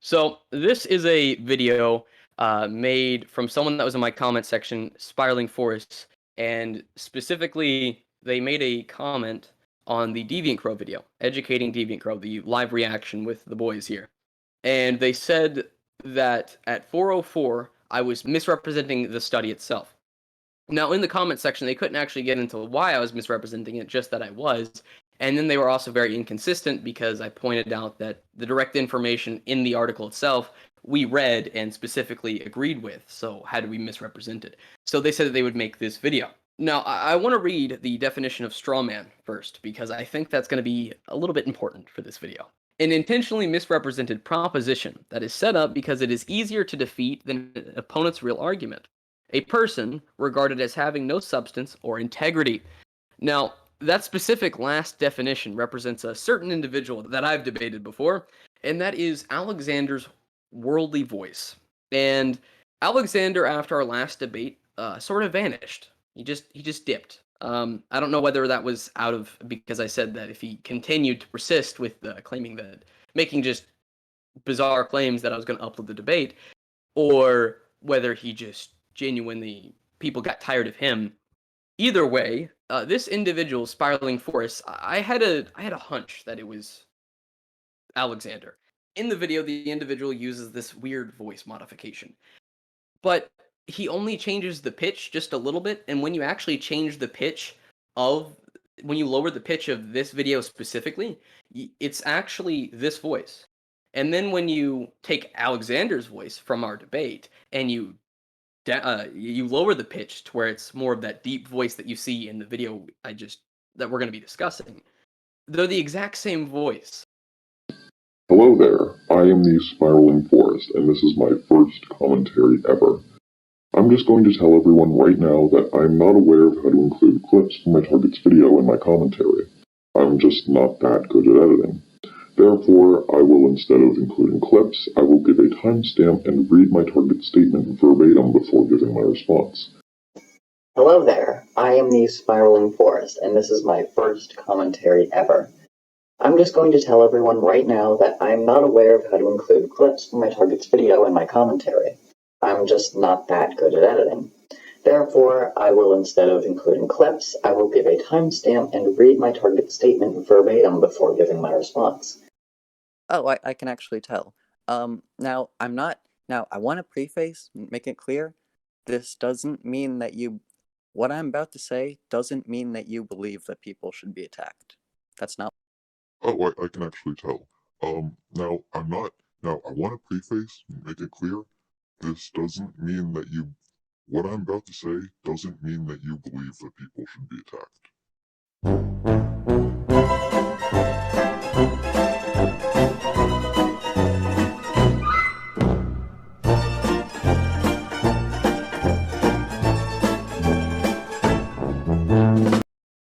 So this is a video made from someone that was in my comment section, Spiraling Forests, and specifically they made a comment on the Deviant Crow video, educating Deviant Crow, the live reaction with the boys here. And they said that at 4:04 I was misrepresenting the study itself. Now, in the comment section, they couldn't actually get into why I was misrepresenting it, just that I was. And then they were also very inconsistent because I pointed out that the direct information in the article itself we read and specifically agreed with. So, how did we misrepresent it? So, they said that they would make this video. Now, I want to read the definition of strawman first because I think that's going to be a little bit important for this video. An intentionally misrepresented proposition that is set up because it is easier to defeat than an opponent's real argument. A person regarded as having no substance or integrity. Now, that specific last definition represents a certain individual that I've debated before, and that is Alexander's worldly voice. And Alexander, after our last debate, sort of vanished. He just dipped. I don't know whether that was out of because I said that if he continued to persist with claiming that making just bizarre claims that I was going to upload the debate, or whether he just genuinely people got tired of him. Either way, this individual spiraling forest, I had a hunch that it was Alexander. In the video, the individual uses this weird voice modification, but he only changes the pitch just a little bit. And when you actually change the pitch of when you lower the pitch of this video specifically, it's actually this voice. And then when you take Alexander's voice from our debate and you lower the pitch to where it's more of that deep voice that you see in the video that we're going to be discussing. They're the exact same voice. Hello there, I am the Spiraling Forest, and this is my first commentary ever. I'm just going to tell everyone right now that I'm not aware of how to include clips from my target's video in my commentary. I'm just not that good at editing. Therefore, I will, instead of including clips, I will give a timestamp and read my target statement verbatim before giving my response. Hello there, I am the Spiraling Forest, and this is my first commentary ever. I'm just going to tell everyone right now that I'm not aware of how to include clips from my target's video in my commentary. I'm just not that good at editing. Therefore, I will, instead of including clips, I will give a timestamp and read my target statement verbatim before giving my response. Oh, I can actually tell. Now, I want to preface, make it clear, this doesn't mean that what I'm about to say doesn't mean that you believe that people should be attacked. That's not. Oh, I can actually tell. Now, I want to preface, make it clear, this doesn't mean that what I'm about to say doesn't mean that you believe that people should be attacked.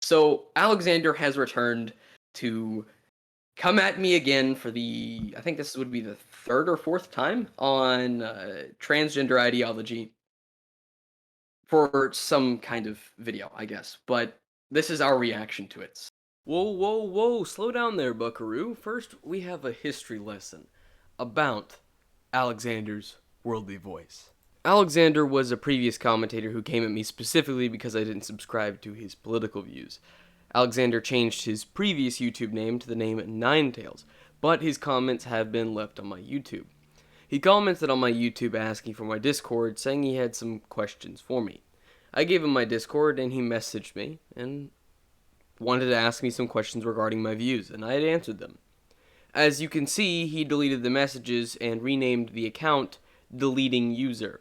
So Alexander has returned to come at me again for I think this would be the third or fourth time on transgender ideology for some kind of video, I guess. But this is our reaction to it. Whoa, whoa, whoa, slow down there, buckaroo. First, we have a history lesson about Alexander's worldly voice. Alexander was a previous commentator who came at me specifically because I didn't subscribe to his political views. Alexander changed his previous YouTube name to the name Ninetails, but his comments have been left on my YouTube. He commented on my YouTube asking for my Discord, saying he had some questions for me. I gave him my Discord and he messaged me and wanted to ask me some questions regarding my views, and I had answered them. As you can see, he deleted the messages and renamed the account Deleting User.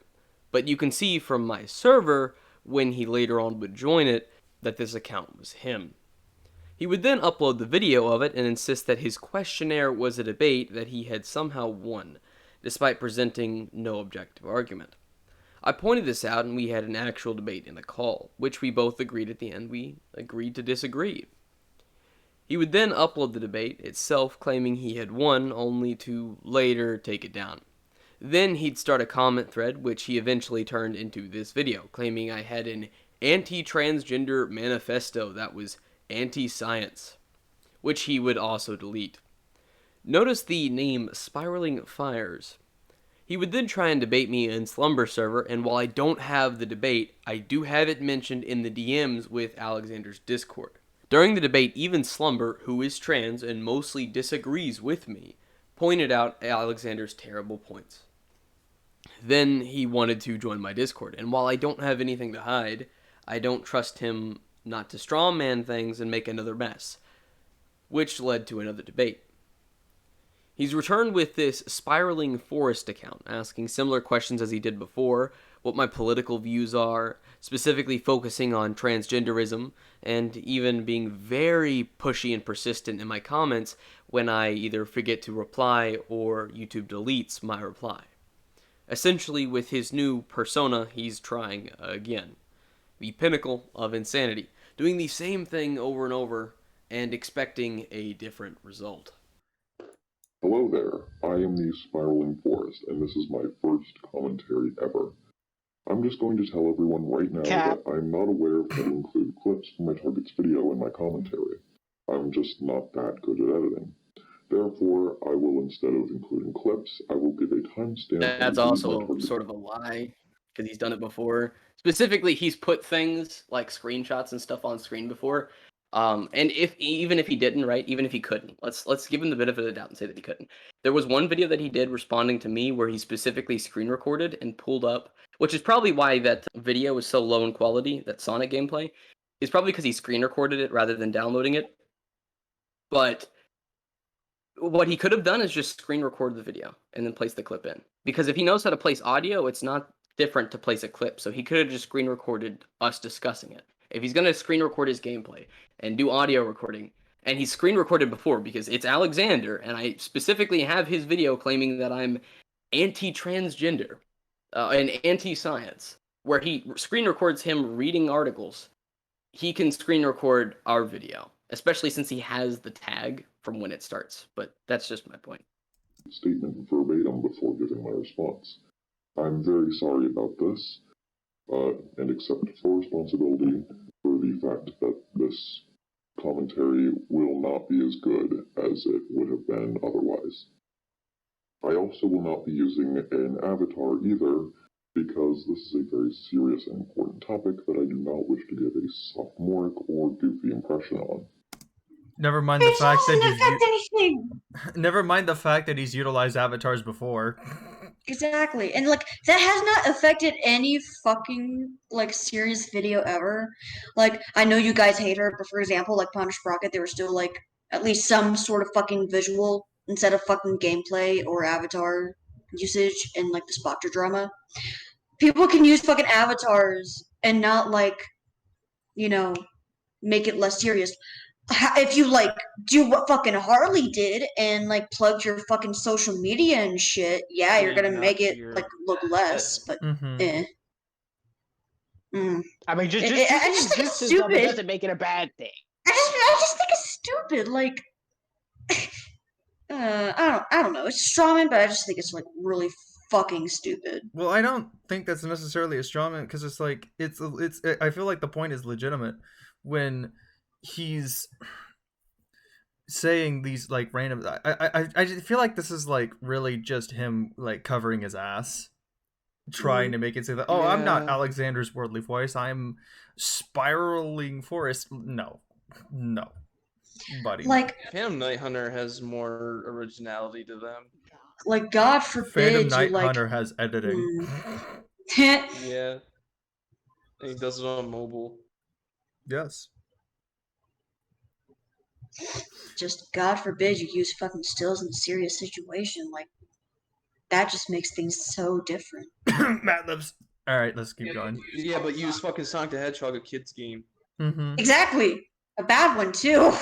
But you can see from my server, when he later on would join it, that this account was him. He would then upload the video of it and insist that his questionnaire was a debate that he had somehow won, despite presenting no objective argument. I pointed this out and we had an actual debate in a call, which we both agreed at the end we agreed to disagree. He would then upload the debate itself claiming he had won, only to later take it down. Then he'd start a comment thread, which he eventually turned into this video, claiming I had an anti-transgender manifesto that was anti-science, which he would also delete. Notice the name Spiraling Fires. He would then try and debate me in Slumber server, and while I don't have the debate, I do have it mentioned in the DMs with Alexander's Discord. During the debate, even Slumber, who is trans and mostly disagrees with me, pointed out Alexander's terrible points. Then he wanted to join my Discord, and while I don't have anything to hide, I don't trust him not to strawman things and make another mess, which led to another debate. He's returned with this Spiraling Forest account, asking similar questions as he did before, what my political views are, specifically focusing on transgenderism, and even being very pushy and persistent in my comments when I either forget to reply or YouTube deletes my reply. Essentially, with his new persona, he's trying again. The pinnacle of insanity, doing the same thing over and over and expecting a different result. Hello there, I am the Spiraling Forest, and this is my first commentary ever. I'm just going to tell everyone right now that I'm not aware of how to include clips from my target's video in my commentary. I'm just not that good at editing. Therefore, I will, instead of including clips, I will give a timestamp. That's also sort of a lie, because he's done it before. Specifically, he's put things like screenshots and stuff on screen before. And even if he didn't, right? Even if he couldn't, let's give him the benefit of the doubt and say that he couldn't. There was one video that he did responding to me where he specifically screen recorded and pulled up, which is probably why that video was so low in quality. That Sonic gameplay is probably because he screen recorded it rather than downloading it. But what he could have done is just screen record the video and then place the clip in. Because if he knows how to place audio, it's not different to place a clip. So he could have just screen recorded us discussing it. If he's going to screen record his gameplay and do audio recording, and he's screen recorded before because it's Alexander, and I specifically have his video claiming that I'm anti-transgender and anti-science, where he screen records him reading articles, he can screen record our video, especially since he has the tag from when it starts. But that's just my point. Statement verbatim before giving my response. I'm very sorry about this, and accept full responsibility for the fact that this commentary will not be as good as it would have been otherwise. I also will not be using an avatar either, because this is a very serious and important topic that I do not wish to give a sophomoric or goofy impression on. Never mind the fact that never mind the fact that he's utilized avatars before. Exactly, and like that has not affected any fucking like serious video ever. Like I know you guys hate her, but for example, like Punish Sprocket, there was still like at least some sort of fucking visual instead of fucking gameplay or avatar usage in like the Spectre drama. People can use fucking avatars and not like, you know, make it less serious. If you like do what fucking Harley did and like plug your fucking social media and shit, yeah, you're gonna make it like look less, but eh. I mean, just I just think it's stupid. Doesn't make it a bad thing. I just think it's stupid. Like, I don't know. It's strawman, but I just think it's like really fucking stupid. Well, I don't think that's necessarily a strawman because it's like it's. I feel like the point is legitimate when he's saying these like random. I feel like this is like really just him like covering his ass, trying to make it say that I'm not Alexander's worldly voice. I'm Spiraling Forest. No, buddy. Like Phantom Night Hunter has more originality to them. Like God forbid Phantom Night you like. Hunter has editing. Yeah, and he does it on mobile. Yes. Just God forbid you use fucking stills in a serious situation. Like that just makes things so different. Mad Libs. All right, let's keep going. Yeah, but use fucking Sonic the Hedgehog, a kid's game. Exactly, a bad one too.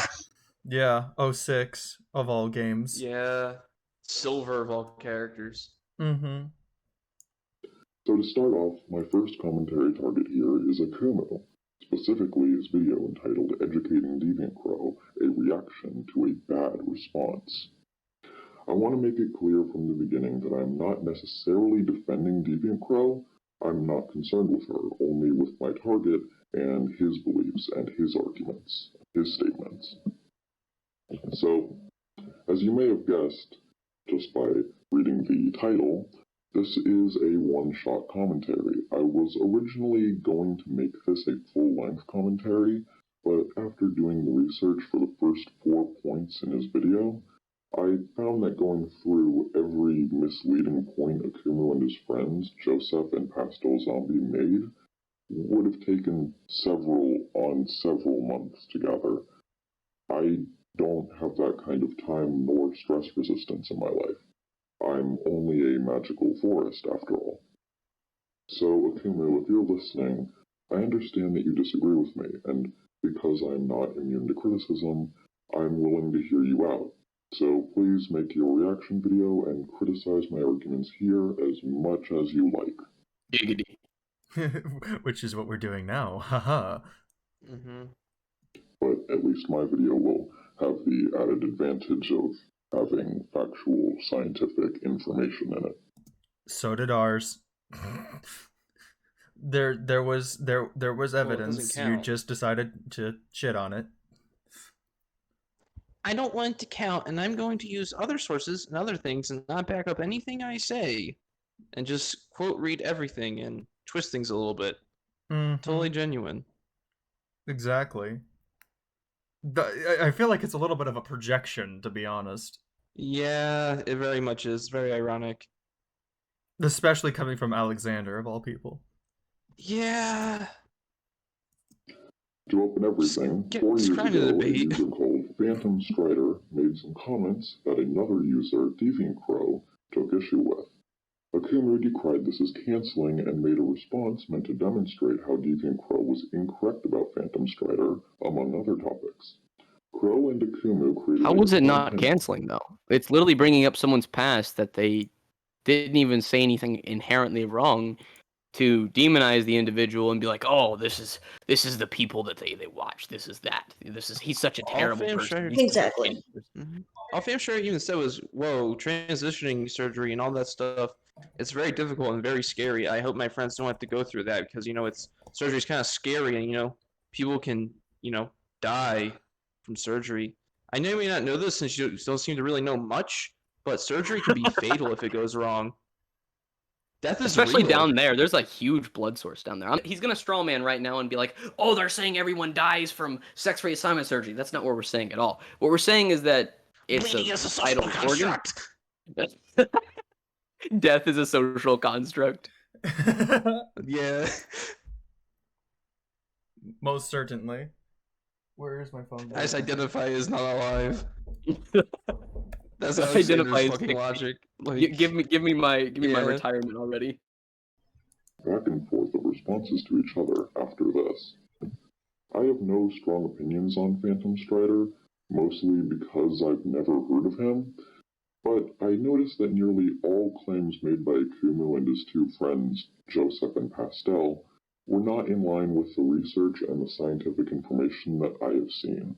Yeah, 06 of all games. Yeah, Silver of all characters. So to start off, my first commentary target here is Akumu, specifically his video entitled Educating Deviant Crow, a reaction to a bad response. I want to make it clear from the beginning that I'm not necessarily defending Deviant Crow. I'm not concerned with her, only with my target and his beliefs and his arguments, his statements. So, As you may have guessed, just by reading the title, this is a one-shot commentary. I was originally going to make this a full-length commentary, but after doing the research for the first 4 points in his video, I found that going through every misleading point Akumu and his friends, Joseph and Pastel Zombie, made would have taken several months together. I don't have that kind of time nor stress resistance in my life. I'm only a magical forest, after all. So, Akumu, if you're listening, I understand that you disagree with me, and because I'm not immune to criticism, I'm willing to hear you out. So please make your reaction video and criticize my arguments here as much as you like. Giggity. Which is what we're doing now, haha. But at least my video will have the added advantage of having factual scientific information in it. So did ours. There was evidence. You just decided to shit on it. I don't want it to count, and I'm going to use other sources and other things and not back up anything I say, and just quote read everything and twist things a little bit. Totally genuine. Exactly. I feel like it's a little bit of a projection, to be honest. Yeah, it very much is. Very ironic. Especially coming from Alexander, of all people. Yeah. To open everything, 4 years ago, a user called Phantom Strider made some comments that another user, Deviant Crow, took issue with. Akumu decried this as canceling and made a response meant to demonstrate how Deviant Crow was incorrect about Phantom Strider, among other topics. Crow and Akumu created. How was it not canceling, though? It's literally bringing up someone's past that they didn't even say anything inherently wrong to demonize the individual and be like, oh, this is the people that they watch. This is that. He's such a terrible person. Exactly. All Fam Sure even said was, whoa, transitioning surgery and all that stuff. It's very difficult and very scary. I hope my friends don't have to go through that because, surgery's kind of scary and, people can, die from surgery. I know you may not know this since you don't seem to really know much, but surgery can be fatal if it goes wrong. Death is especially real. down there. There's a huge blood source down there. He's gonna strawman right now and be like, "Oh, they're saying everyone dies from sex reassignment surgery." That's not what we're saying at all. What we're saying is that it's a vital organ. Death is a social construct. Yeah. Most certainly. Where is my phone? I just identify as not alive. That's how identify as fucking logic. Like, give me my retirement already. Back and forth of responses to each other after this. I have no strong opinions on Phantom Strider, mostly because I've never heard of him, but I noticed that nearly all claims made by Akumu and his 2 friends, Joseph and Pastel, were not in line with the research and the scientific information that I have seen.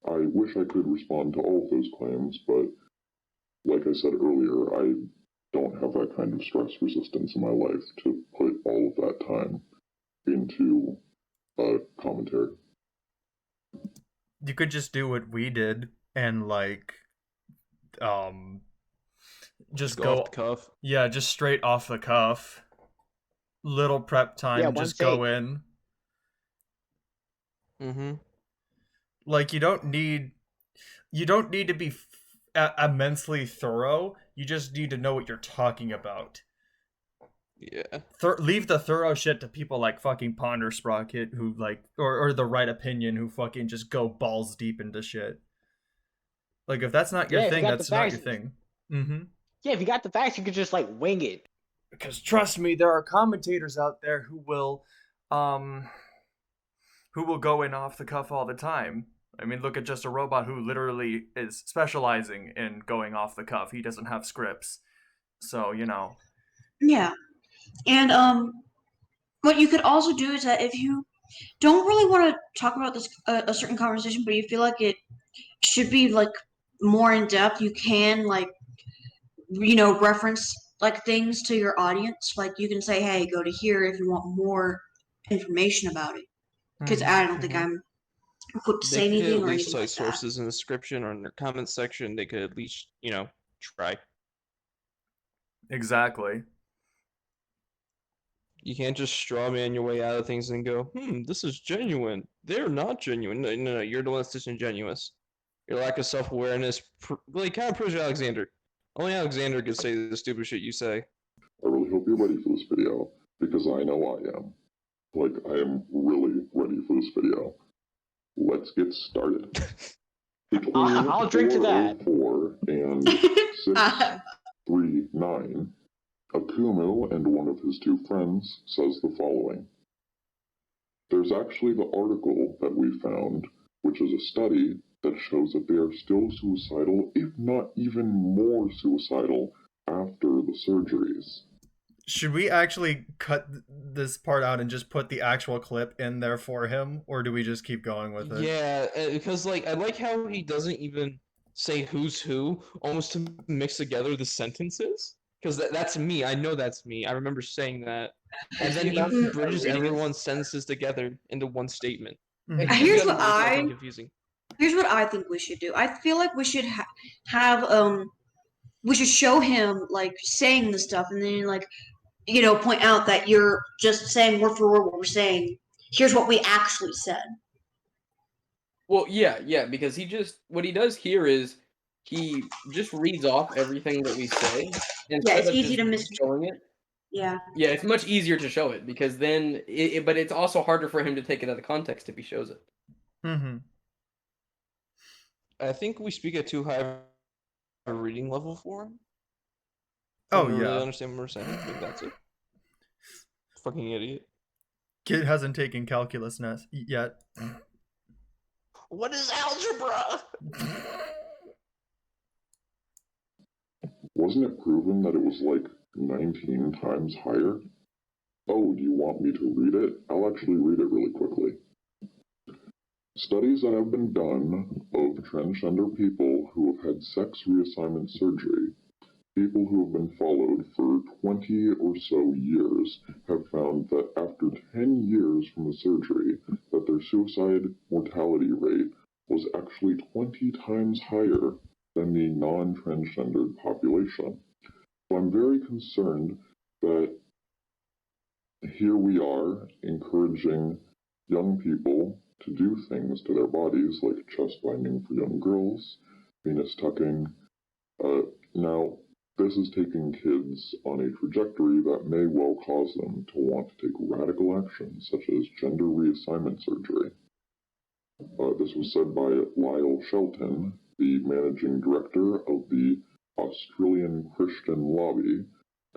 I wish I could respond to all of those claims, but like I said earlier, I don't have that kind of stress resistance in my life to put all of that time into a commentary. You could just do what we did and just go off the cuff. Yeah, just straight off the cuff. Little prep time, just go in. Like you don't need to be immensely thorough. You just need to know what you're talking about. Yeah. Leave the thorough shit to people like fucking Ponder Sprocket who or the right opinion who fucking just go balls deep into shit. Like if that's not your thing, that's not your thing. Yeah, if you got the facts, you could just wing it. Because trust me, there are commentators out there who will go in off the cuff all the time. I mean, look at Just a Robot who literally is specializing in going off the cuff. He doesn't have scripts. So, Yeah. And what you could also do is that if you don't really want to talk about this a certain conversation, but you feel like it should be more in depth, you can reference things to your audience. Like you can say, hey, go to here if you want more information about it. Because I don't think I'm equipped to They say could anything at or least anything cite like that. sources in the description or in their comment section. They could at least, try. Exactly. You can't just straw man your way out of things and go, this is genuine. They're not genuine. No, you're the one that's disingenuous. Your lack of self-awareness really kind of proves you Alexander. Only Alexander could say the stupid shit you say. I really hope you're ready for this video, because I know I am. Like, I am really ready for this video. Let's get started. Between I'll drink to that. 404 and 639, Akumu and one of his two friends says the following. There's actually the article that we found, which is a study that shows that they are still suicidal, if not even more suicidal, after the surgeries. Should we actually cut this part out and just put the actual clip in there for him, or do we just keep going with it? Yeah, because I like how he doesn't even say who's who, almost to mix together the sentences. Because that's me. I know that's me. I remember saying that. And then he bridges everyone's sentences together into one statement. Mhm. Here's what confusing. Here's what I think we should do. I feel like we should have we should show him like saying the stuff, and then like point out that you're just saying word for word what we're saying. Here's what we actually said. Well, yeah, because what he does here is he just reads off everything that we say Yeah, instead it's of easy just to showing it. Yeah. Yeah, it's much easier to show it because then, but it's also harder for him to take it out of context if he shows it. Mm-hmm. I think we speak at too high of a reading level for him. Oh, yeah. yeah. Really understand what we're saying. Maybe that's it. Fucking idiot. Kid hasn't taken calculus yet. What is algebra? Wasn't it proven that it was like 19 times higher? Oh, do you want me to read it? I'll actually read it really quickly. Studies that have been done of transgender people who have had sex reassignment surgery, people who have been followed for 20 or so years, have found that after 10 years from the surgery, that their suicide mortality rate was actually 20 times higher than the non-transgendered population. So I'm very concerned that here we are encouraging young people to do things to their bodies like chest binding for young girls, penis tucking. Now, this is taking kids on a trajectory that may well cause them to want to take radical action, such as gender reassignment surgery. This was said by Lyle Shelton, the managing director of the Australian Christian Lobby,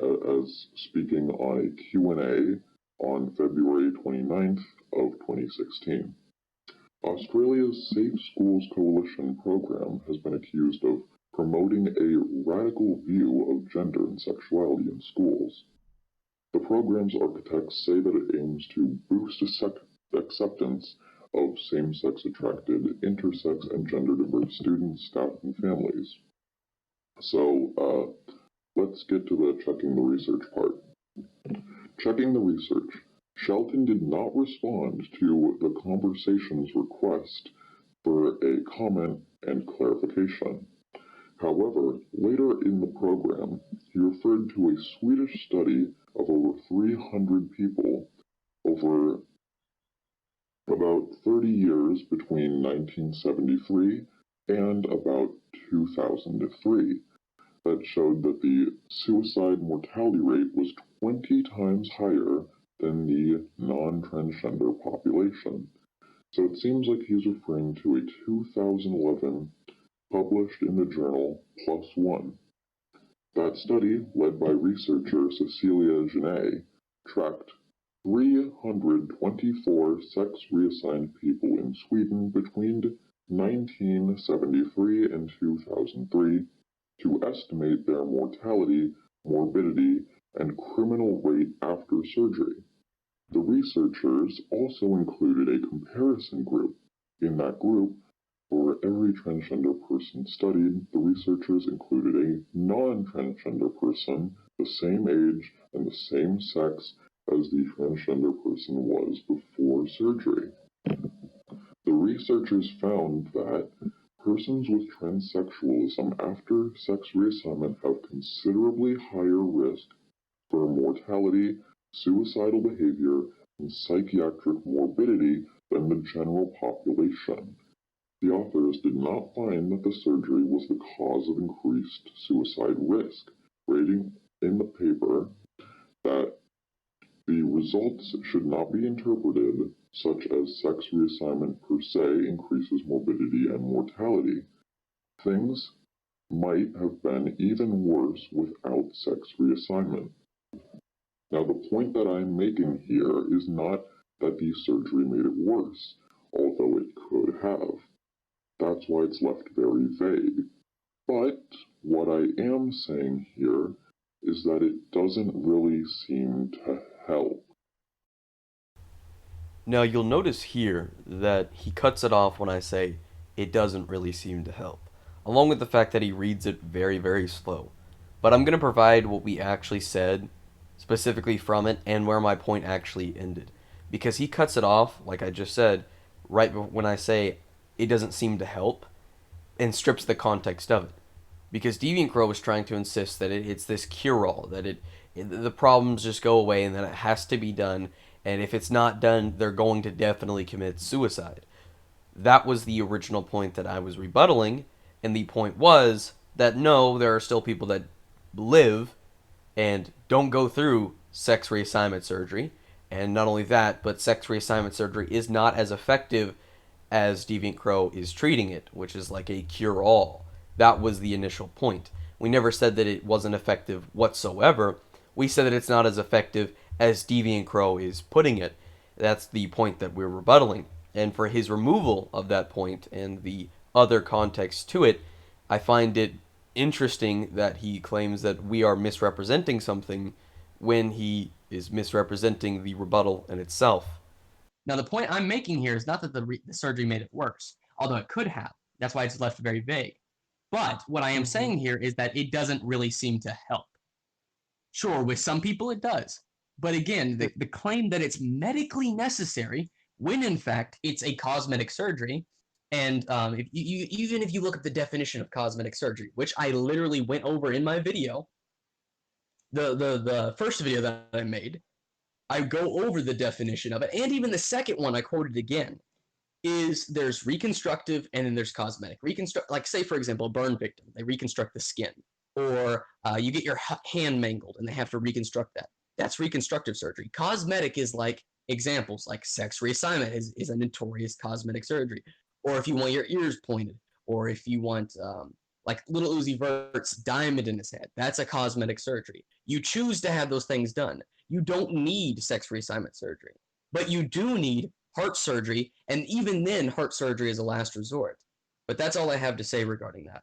as speaking on a Q&A on February 29th of 2016. Australia's Safe Schools Coalition program has been accused of promoting a radical view of gender and sexuality in schools. The program's architects say that it aims to boost acceptance of same-sex attracted, intersex, and gender-diverse students, staff, and families. So, let's get to the checking the research part. Checking the research. Shelton did not respond to the conversation's request for a comment and clarification. However, later in the program, he referred to a Swedish study of over 300 people over about 30 years between 1973 and about 2003 that showed that the suicide mortality rate was 20 times higher than the non-transgender population. So it seems like he's referring to a 2011 published in the journal PLOS ONE. That study, led by researcher Cecilia Genet, tracked 324 sex-reassigned people in Sweden between 1973 and 2003 to estimate their mortality, morbidity, and criminal rate after surgery. The researchers also included a comparison group. In that group, for every transgender person studied, the researchers included a non-transgender person the same age and the same sex as the transgender person was before surgery. The researchers found that persons with transsexualism after sex reassignment have considerably higher risk for mortality, suicidal behavior, and psychiatric morbidity than the general population. The authors did not find that the surgery was the cause of increased suicide risk, writing in the paper that the results should not be interpreted such as sex reassignment per se increases morbidity and mortality. Things might have been even worse without sex reassignment. Now, the point that I'm making here is not that the surgery made it worse, although it could have. That's why it's left very vague. But what I am saying here is that it doesn't really seem to help. Now you'll notice here that he cuts it off when I say it doesn't really seem to help, along with the fact that he reads it very, very slow. But I'm going to provide what we actually said specifically from it and where my point actually ended. Because he cuts it off, like I just said, right when I say it doesn't seem to help, and strips the context of it. Because Deviant Crow was trying to insist that it's this cure-all, that the problems just go away and that it has to be done, and if it's not done, they're going to definitely commit suicide. That was the original point that I was rebuttaling, and the point was that no, there are still people that live and don't go through sex reassignment surgery, and not only that, but sex reassignment surgery is not as effective as Deviant Crow is treating it, which is like a cure-all. That was the initial point. We never said that it wasn't effective whatsoever. We said that it's not as effective as Deviant Crow is putting it. That's the point that we're rebuttaling. And for his removal of that point and the other context to it, I find it interesting that he claims that we are misrepresenting something when he is misrepresenting the rebuttal in itself. Now, the point I'm making here is not that the surgery made it worse, although it could have. That's why it's left very vague. But what I am saying here is that it doesn't really seem to help. Sure, with some people it does. But again, the claim that it's medically necessary, when in fact it's a cosmetic surgery, and even if you look at the definition of cosmetic surgery, which I literally went over in my video, the first video that I made, I go over the definition of it, and even the second one I quoted again, is there's reconstructive and then there's cosmetic. Like say for example, a burn victim, they reconstruct the skin, or you get your hand mangled and they have to reconstruct that. That's reconstructive surgery. Cosmetic is like examples, like sex reassignment is a notorious cosmetic surgery, or if you want your ears pointed, or if you want like Little Uzi Vert's diamond in his head, that's a cosmetic surgery. You choose to have those things done. You don't need sex reassignment surgery, but you do need heart surgery, and even then, heart surgery is a last resort. But that's all I have to say regarding that.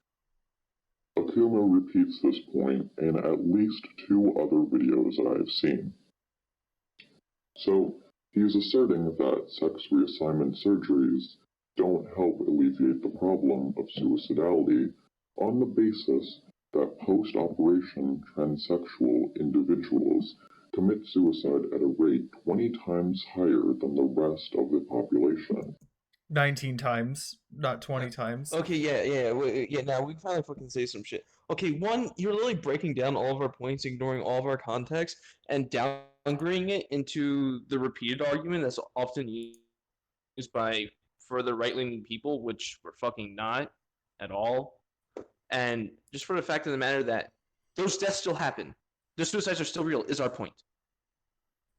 Akumu repeats this point in at least 2 other videos that I have seen. So, he is asserting that sex reassignment surgeries don't help alleviate the problem of suicidality on the basis that post-operation transsexual individuals commit suicide at a rate 20 times higher than the rest of the population. 19 times, not 20 times. Okay, yeah. Now we finally fucking say some shit. Okay, one, you're literally breaking down all of our points, ignoring all of our context, and downgrading it into the repeated argument that's often used by further right-leaning people, which we're fucking not at all. And just for the fact of the matter that those deaths still happen, the suicides are still real, is our point.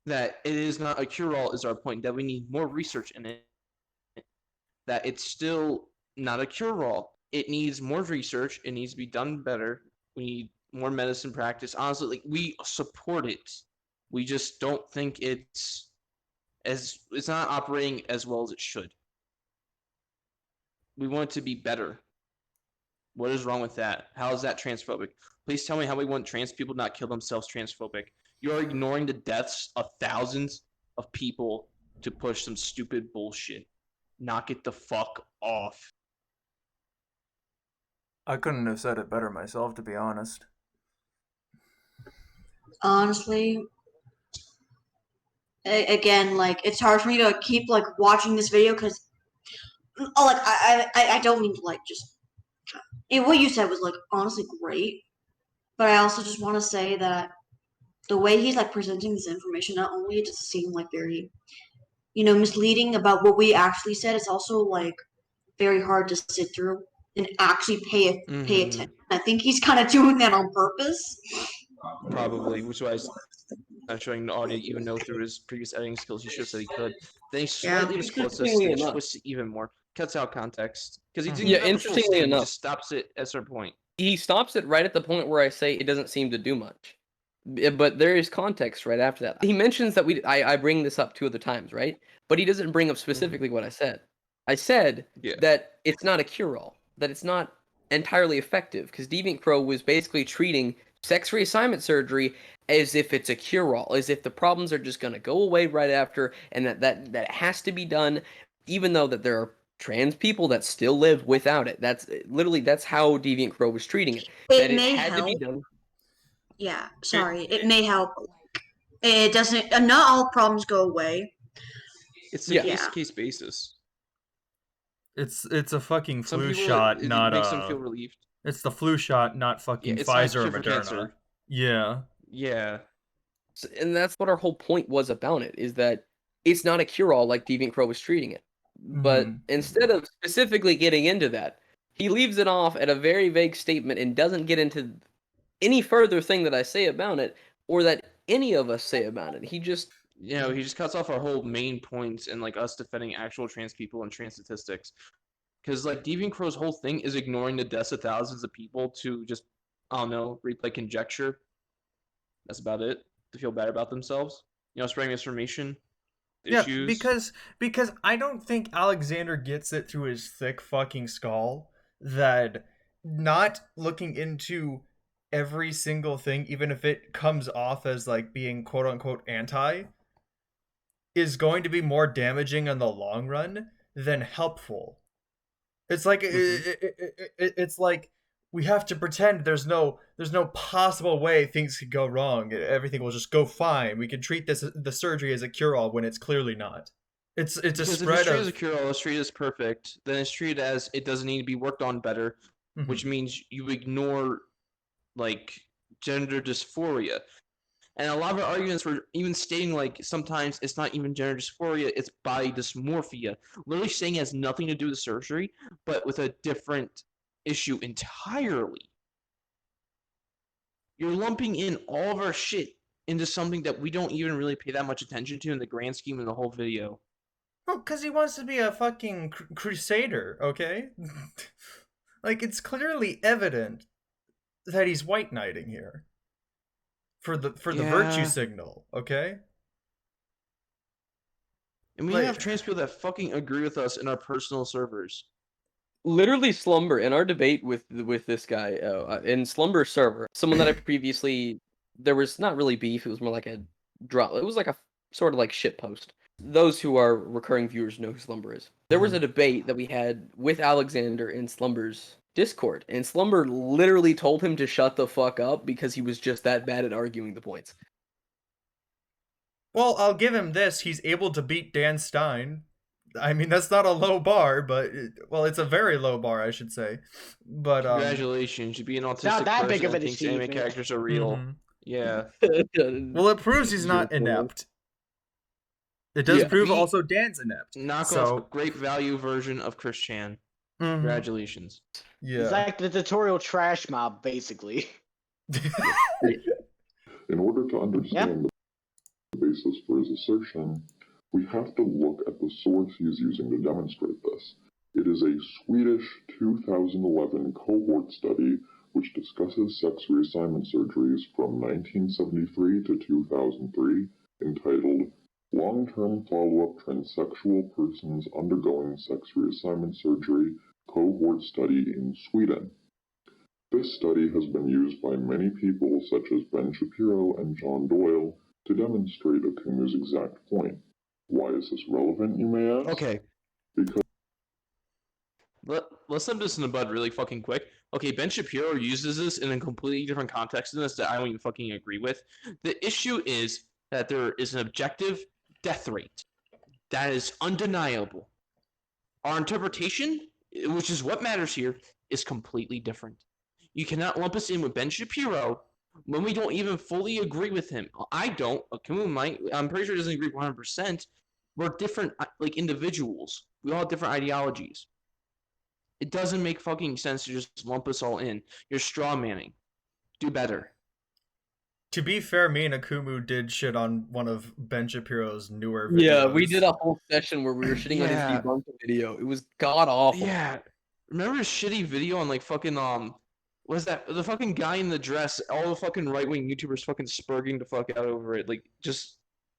That it is not a cure-all is our point. That we need more research in it. That it's still not a cure-all. It needs more research. It needs to be done better. We need more medicine practice. Honestly, like, we support it. We just don't think it's not operating as well as it should. We want it to be better. What is wrong with that? How is that transphobic? Please tell me how we want trans people to not kill themselves transphobic. You're ignoring the deaths of thousands of people to push some stupid bullshit. Knock it the fuck off. I couldn't have said it better myself, to be honest. Honestly, again, like, it's hard for me to keep like watching this video because like I don't mean to like just. What you said was like honestly great, but I also just want to say that the way he's like presenting this information, not only it just seemed like very, misleading about what we actually said, it's also like very hard to sit through and actually pay attention. I think he's kind of doing that on purpose. Probably, which was not showing the audio, even though through his previous editing skills he shows that he could. Then he slightly misquotes us, then he twists it even more, cuts out context. Because he didn't have a full interestingly sting, he enough, just stops it at a certain point. he stops it right at the point where I say it doesn't seem to do much. But there is context right after that. He mentions that I bring this up 2 other times, right? But he doesn't bring up specifically what I said. I said that it's not a cure-all, that it's not entirely effective, because Deviant Crow was basically treating sex reassignment surgery as if it's a cure-all, as if the problems are just going to go away right after, and that it has to be done, even though that there are trans people that still live without it. That's how Deviant Crow was treating it. It may help. Yeah, sorry. It may help. It doesn't. Not all problems go away. It's a case basis. It's a fucking flu shot, not makes them feel relieved. It's the flu shot, not fucking Pfizer or Moderna. Yeah. Yeah. And that's what our whole point was about it, is that it's not a cure-all like Deviant Crow was treating it. But instead of specifically getting into that, he leaves it off at a very vague statement and doesn't get into any further thing that I say about it, or that any of us say about it. He just... he just cuts off our whole main points and like us defending actual trans people and trans statistics. Because like Deviant Crow's whole thing is ignoring the deaths of thousands of people to just, I don't know, replay conjecture. That's about it. To feel better about themselves. Spreading misinformation. Issues. Because I don't think Alexander gets it through his thick fucking skull that not looking into every single thing, even if it comes off as like being quote unquote anti, is going to be more damaging in the long run than helpful. It's like it's like we have to pretend there's no possible way things could go wrong. Everything will just go fine. We can treat the surgery as a cure-all when it's clearly not. It's a spread of... If it's treated as a cure-all, it's treated as perfect, then it's treated as it doesn't need to be worked on better, which means you ignore like gender dysphoria. And a lot of our arguments were even stating like sometimes it's not even gender dysphoria, it's body dysmorphia. Literally saying it has nothing to do with surgery, but with a different issue entirely. You're lumping in all of our shit into something that we don't even really pay that much attention to in the grand scheme of the whole video. Well, because he wants to be a fucking crusader, okay? Like, it's clearly evident that he's white knighting here. For the virtue signal, okay? And we have trans people that fucking agree with us in our personal servers. Literally, Slumber, in our debate with this guy, in Slumber's server, someone that I previously... There was not really beef, it was more like a drop. It was like a sort of like shit post. Those who are recurring viewers know who Slumber is. There was a debate that we had with Alexander in Slumber's Discord, and Slumber literally told him to shut the fuck up because he was just that bad at arguing the points. Well, I'll give him this. He's able to beat Dan Stein. I mean, that's not a low bar, but... it's a very low bar, I should say. But congratulations, you be an autistic person big of an thinks anime characters are real. Yeah. Well, it proves he's not inept. It does prove also Dan's inept. Knock off a great value version of Chris Chan. Congratulations. Yeah. It's like the tutorial trash mob, basically. In order to understand the basis for his assertion, we have to look at the source he is using to demonstrate this. It is a Swedish 2011 cohort study which discusses sex reassignment surgeries from 1973 to 2003, entitled Long-Term Follow-Up Transsexual Persons Undergoing Sex Reassignment Surgery Cohort Study in Sweden. This study has been used by many people such as Ben Shapiro and John Doyle to demonstrate Akumu's exact point. Why is this relevant, you may ask? Okay. Because... Let's nip this in the bud really fucking quick. Okay, Ben Shapiro uses this in a completely different context than this that I don't even fucking agree with. The issue is that there is an objective death rate that is undeniable. Our interpretation, which is what matters here, is completely different. You cannot lump us in with Ben Shapiro when we don't even fully agree with him. I don't. Akumu might. I'm pretty sure he doesn't agree 100%. We're different, like, individuals. We all have different ideologies. It doesn't make fucking sense to just lump us all in. You're straw manning. Do better. To be fair, me and Akumu did shit on one of Ben Shapiro's newer videos. Yeah, we did a whole session where we were shitting on his Yeah. debunking video. It was god awful. Yeah. Remember his shitty video on, like, fucking, was that the fucking guy in the dress? All the fucking right-wing YouTubers fucking spurging the fuck out over it. Like, just.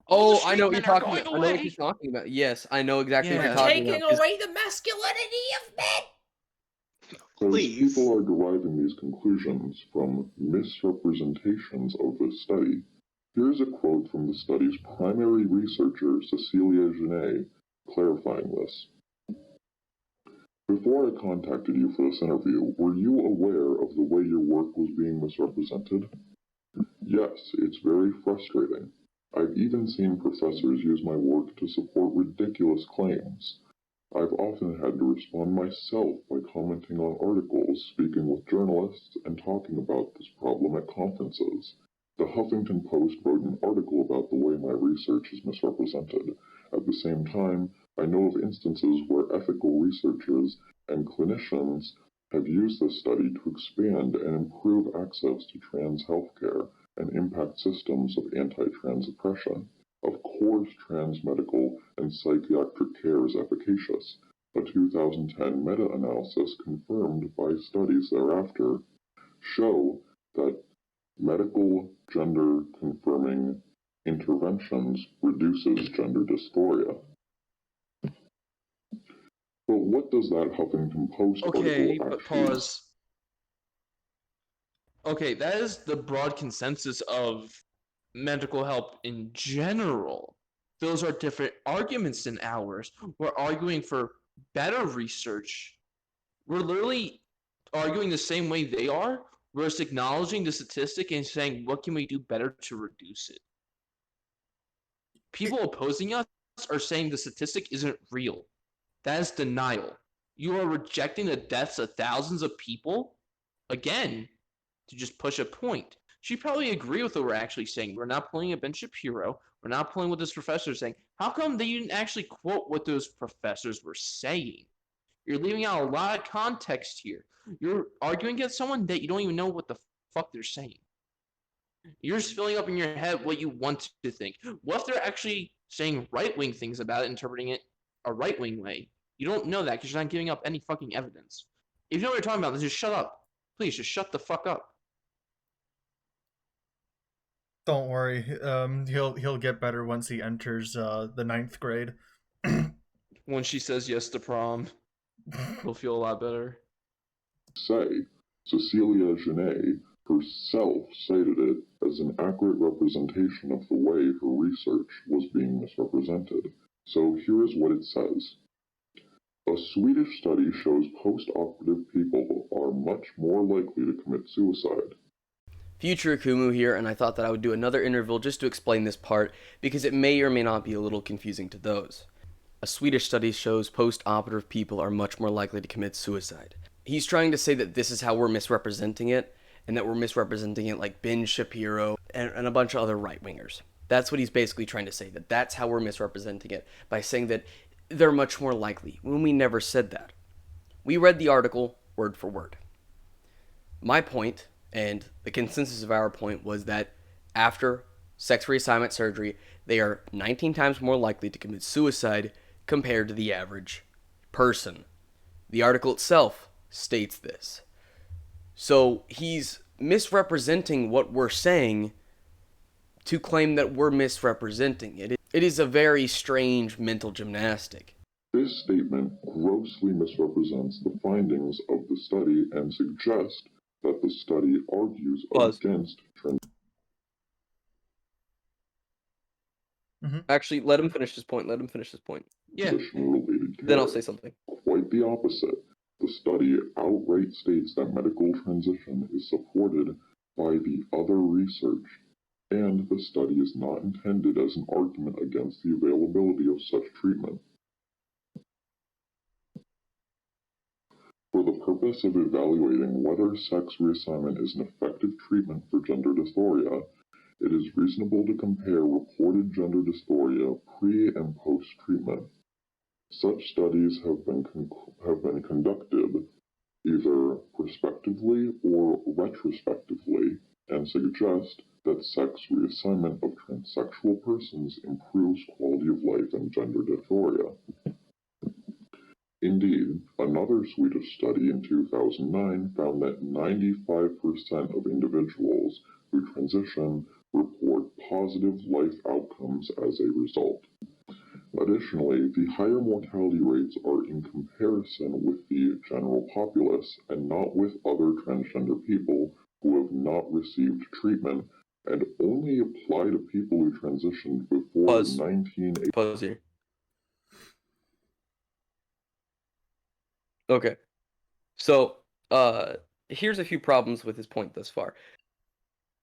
Oh, I know what you're talking about. I know what you're talking about. Yes, I know exactly what you're talking about. away the masculinity of men. So Please. people are deriving these conclusions from misrepresentations of this study. Here's a quote from the study's primary researcher, Cecilia Genet, clarifying this. Before I contacted you for this interview, were you aware of the way your work was being misrepresented? Yes, it's very frustrating. I've even seen professors use my work to support ridiculous claims. I've often had to respond myself by commenting on articles, speaking with journalists, and talking about this problem at conferences. The Huffington Post wrote an article about the way my research is misrepresented. At the same time, I know of instances where ethical researchers and clinicians have used this study to expand and improve access to trans healthcare and impact systems of anti-trans oppression. Of course, trans medical and psychiatric care is efficacious. A 2010 meta-analysis confirmed by studies thereafter show that medical gender-confirming interventions reduces gender dysphoria. But what does that Huffington Post Okay, article but actually... pause. Okay, that is the broad consensus of medical help in general. Those are different arguments than ours. We're arguing for better research. We're literally arguing the same way they are. We're just acknowledging the statistic and saying, what can we do better to reduce it? People opposing us are saying the statistic isn't real. That is denial. You are rejecting the deaths of thousands of people, again, to just push a point. She probably agree with what we're actually saying. We're not pulling a Ben Shapiro. We're not pulling what this professor is saying. How come they didn't actually quote what those professors were saying? You're leaving out a lot of context here. You're arguing against someone that you don't even know what the fuck they're saying. You're just filling up in your head what you want to think. What if they're actually saying right-wing things about it, interpreting it a right-wing way? You don't know that because you're not giving up any fucking evidence. If you know what you're talking about, then just shut up. Please, just shut the fuck up. Don't worry. He'll get better once he enters the 9th grade. When she says yes to prom, he'll feel a lot better. Say, Cecilia Genet herself cited it as an accurate representation of the way her research was being misrepresented. So here is what it says. A Swedish study shows post-operative people are much more likely to commit suicide. Future Akumu here, and I thought that I would do another interval just to explain this part, because it may or may not be a little confusing to those. A Swedish study shows post-operative people are much more likely to commit suicide. He's trying to say that this is how we're misrepresenting it, and that we're misrepresenting it like Ben Shapiro and a bunch of other right-wingers. That's what he's basically trying to say, that that's how we're misrepresenting it, by saying that they're much more likely, when we never said that. We read the article word for word. My point, and the consensus of our point, was that after sex reassignment surgery, they are 19 times more likely to commit suicide compared to the average person. The article itself states this. So he's misrepresenting what we're saying to claim that we're misrepresenting it. It is a very strange mental gymnastic. This statement grossly misrepresents the findings of the study and suggests that the study argues against Actually, let him finish his point. Yeah. transition-related care. Then I'll say something. Quite the opposite. The study outright states that medical transition is supported by the other research, and the study is not intended as an argument against the availability of such treatment. purpose of evaluating whether sex reassignment is an effective treatment for gender dysphoria, it is reasonable to compare reported gender dysphoria pre- and post-treatment. Such studies have been conducted either prospectively or retrospectively and suggest that sex reassignment of transsexual persons improves quality of life and gender dysphoria. Indeed, another Swedish study in 2009 found that 95% of individuals who transition report positive life outcomes as a result. Additionally, the higher mortality rates are in comparison with the general populace and not with other transgender people who have not received treatment and only apply to people who transitioned before Pause. 1980. Pause here. Okay. So, here's a few problems with his point thus far.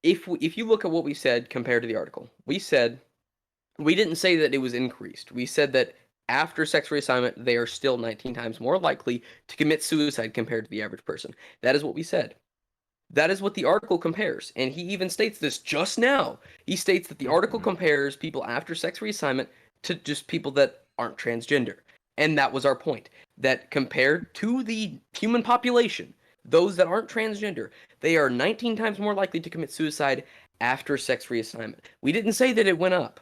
If you look at what we said compared to the article, we didn't say that it was increased. We said that after sex reassignment, they are still 19 times more likely to commit suicide compared to the average person. That is what we said. That is what the article compares. And he even states this just now. He states that the article compares people after sex reassignment to just people that aren't transgender. And that was our point. That compared to the human population, those that aren't transgender, they are 19 times more likely to commit suicide after sex reassignment. We didn't say that it went up.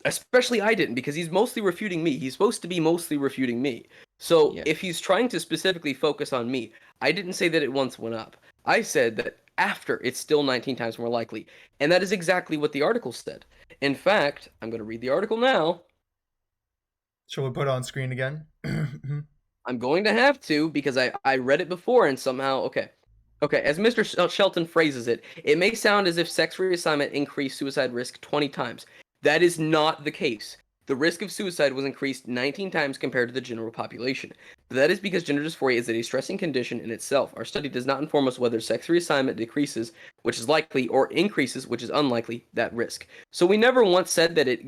Especially I didn't, because he's mostly refuting me. He's supposed to be mostly refuting me. So if he's trying to specifically focus on me, I didn't say that it once went up. I said that after, it's still 19 times more likely. And that is exactly what the article said. In fact, I'm going to read the article now. Shall we put it on screen again? I'm going to have to, because I read it before and somehow, okay. Okay, as Mr. Shelton phrases it, it may sound as if sex reassignment increased suicide risk 20 times. That is not the case. The risk of suicide was increased 19 times compared to the general population. But that is because gender dysphoria is a distressing condition in itself. Our study does not inform us whether sex reassignment decreases, which is likely, or increases, which is unlikely, that risk. So we never once said that it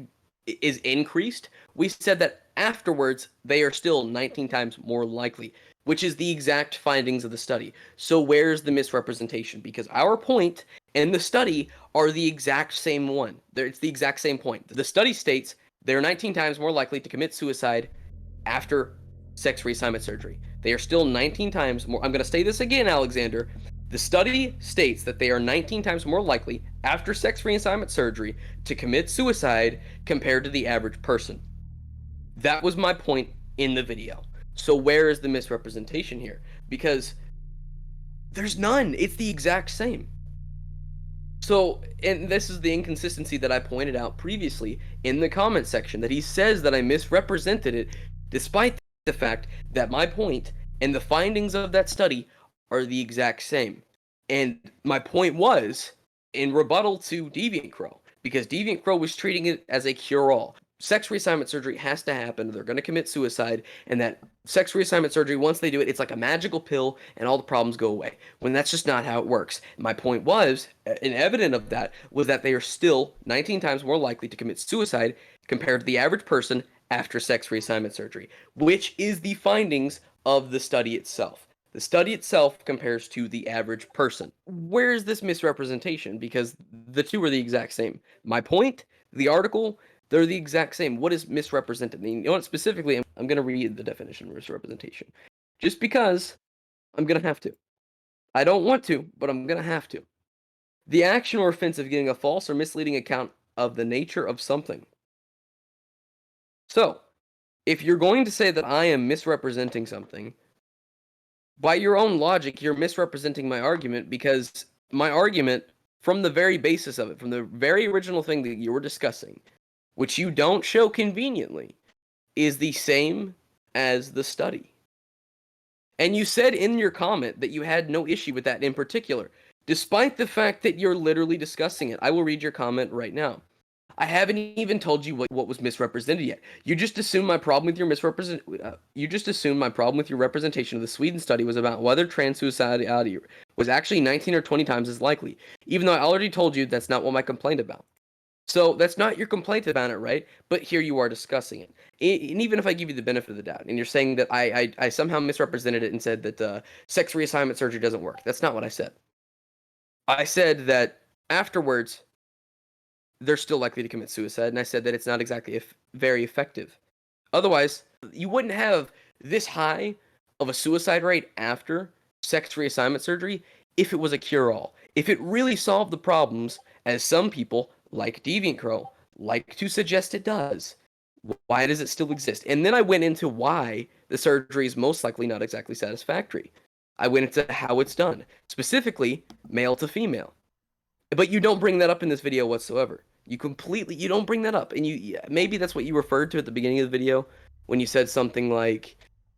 is increased. We said that afterwards, they are still 19 times more likely, which is the exact findings of the study. So where's the misrepresentation? Because our point and the study are the exact same one. It's the exact same point. The study states they're 19 times more likely to commit suicide after sex reassignment surgery. They are still 19 times more. I'm going to say this again, Alexander. The study states that they are 19 times more likely after sex reassignment surgery to commit suicide compared to the average person. That was my point in the video. So where is the misrepresentation here? Because there's none. It's the exact same. So, and this is the inconsistency that I pointed out previously in the comment section, that he says that I misrepresented it, despite the fact that my point and the findings of that study are the exact same. And my point was in rebuttal to Deviant Crow, because Deviant Crow was treating it as a cure-all. Sex reassignment surgery has to happen. They're going to commit suicide, and that sex reassignment surgery, once they do it, it's like a magical pill, and all the problems go away. When that's just not how it works. My point was, and evident of that, was that they are still 19 times more likely to commit suicide compared to the average person after sex reassignment surgery, which is the findings of the study itself. The study itself compares to the average person. Where is this misrepresentation? Because the two are the exact same. My point, the article, they're the exact same. What is misrepresented? I mean, you know what, specifically, I'm going to read the definition of misrepresentation. Just because I'm going to have to. I don't want to, but I'm going to have to. The action or offense of giving a false or misleading account of the nature of something. So, if you're going to say that I am misrepresenting something, by your own logic, you're misrepresenting my argument, because my argument, from the very basis of it, from the very original thing that you were discussing, which you don't show conveniently, is the same as the study. And you said in your comment that you had no issue with that in particular, despite the fact that you're literally discussing it. I will read your comment right now. I haven't even told you what was misrepresented yet. You just assumed my problem with your representation of the Sweden study was about whether trans suicidality was actually 19 or 20 times as likely, even though I already told you that's not what my complaint about. So that's not your complaint about it, right? But here you are discussing it. And even if I give you the benefit of the doubt, and you're saying that I somehow misrepresented it and said that sex reassignment surgery doesn't work. That's not what I said. I said that afterwards, they're still likely to commit suicide, and I said that it's not exactly very effective. Otherwise, you wouldn't have this high of a suicide rate after sex reassignment surgery if it was a cure-all. If it really solved the problems, as some people, like DeviantCrow, like to suggest it does, why does it still exist? And then I went into why the surgery is most likely not exactly satisfactory. I went into how it's done, specifically male to female. But you don't bring that up in this video whatsoever. You don't bring that up. And maybe that's what you referred to at the beginning of the video when you said something like,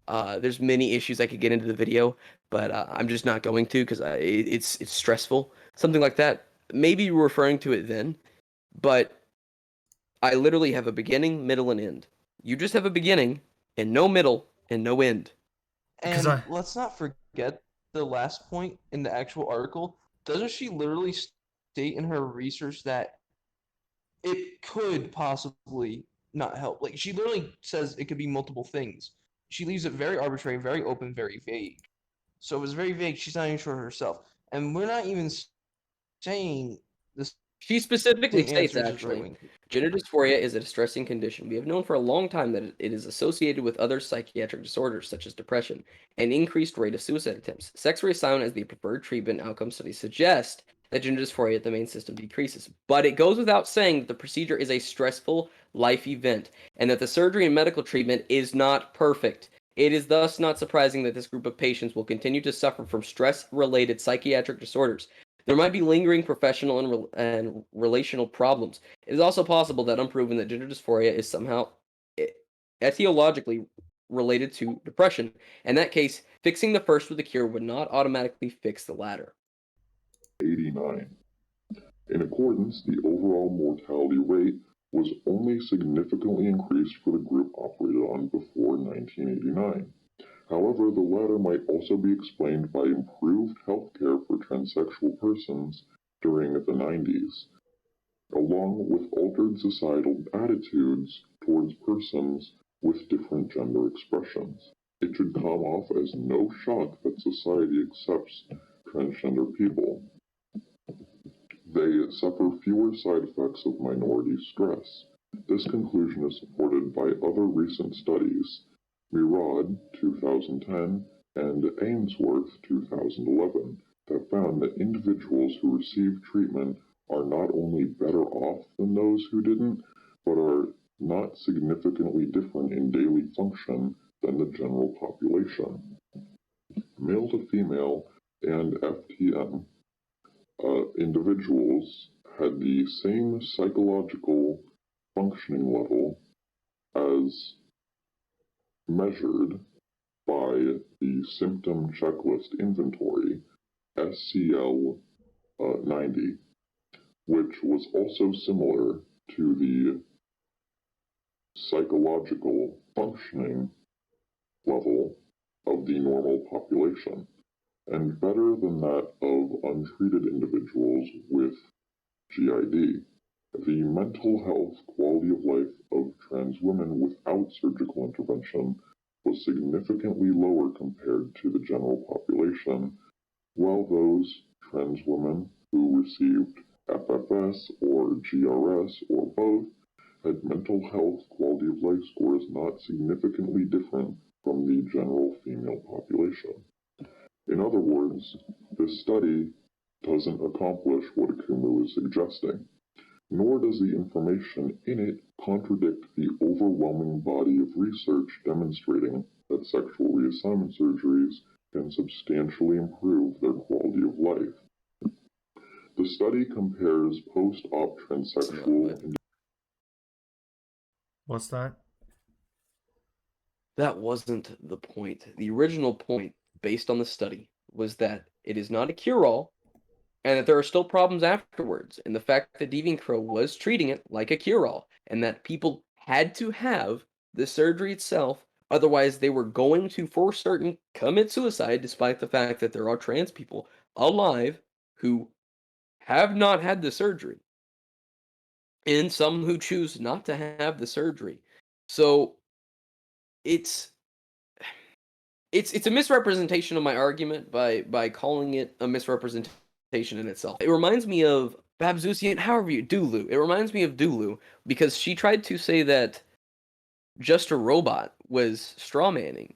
there's many issues I could get into the video, but I'm just not going to because it's stressful. Something like that. Maybe you were referring to it then, but I literally have a beginning, middle, and end. You just have a beginning and no middle and no end. And let's not forget the last point in the actual article. Doesn't she literally state in her research that it could possibly not help? Like, she literally says it could be multiple things. She leaves it very arbitrary, very open, very vague. So it was very vague. She's not even sure herself. And we're not even saying this. She specifically same states, answers as actually, Rowan. gender dysphoria is a distressing condition. We have known for a long time that it is associated with other psychiatric disorders, such as depression, and increased rate of suicide attempts. Sex reassignment as the preferred treatment outcome studies suggest that gender dysphoria at the main system decreases. But it goes without saying that the procedure is a stressful life event, and that the surgery and medical treatment is not perfect. It is thus not surprising that this group of patients will continue to suffer from stress-related psychiatric disorders. There might be lingering professional and relational problems. It is also possible that unproven that gender dysphoria is somehow etiologically related to depression. In that case, fixing the first with a cure would not automatically fix the latter. 89. In accordance, the overall mortality rate was only significantly increased for the group operated on before 1989. However, the latter might also be explained by improved healthcare for transsexual persons during the 90s, along with altered societal attitudes towards persons with different gender expressions. It should come off as no shock that society accepts transgender people. They suffer fewer side effects of minority stress. This conclusion is supported by other recent studies, Murad 2010 and Ainsworth 2011, that found that individuals who receive treatment are not only better off than those who didn't, but are not significantly different in daily function than the general population. Male to female and FTM individuals had the same psychological functioning level as measured by the Symptom Checklist Inventory, SCL 90, which was also similar to the psychological functioning level of the normal population, and better than that of untreated individuals with GID. The mental health quality of life of trans women without surgical intervention was significantly lower compared to the general population, while those trans women who received FFS or GRS or both had mental health quality of life scores not significantly different from the general female population. In other words, this study doesn't accomplish what Akumu is suggesting, nor does the information in it contradict the overwhelming body of research demonstrating that sexual reassignment surgeries can substantially improve their quality of life. The study compares post-op transsexual... What's that? That wasn't the point. The original point, based on the study, was that it is not a cure-all, and that there are still problems afterwards. And the fact that DeviantCrow was treating it like a cure-all, and that people had to have the surgery itself, otherwise they were going to, for certain, commit suicide, despite the fact that there are trans people alive who have not had the surgery. and some who choose not to have the surgery. So it's a misrepresentation of my argument by calling it a misrepresentation in itself. It reminds me of Babzusian, however you Dulu. It reminds me of Dulu because she tried to say that Just a Robot was strawmanning,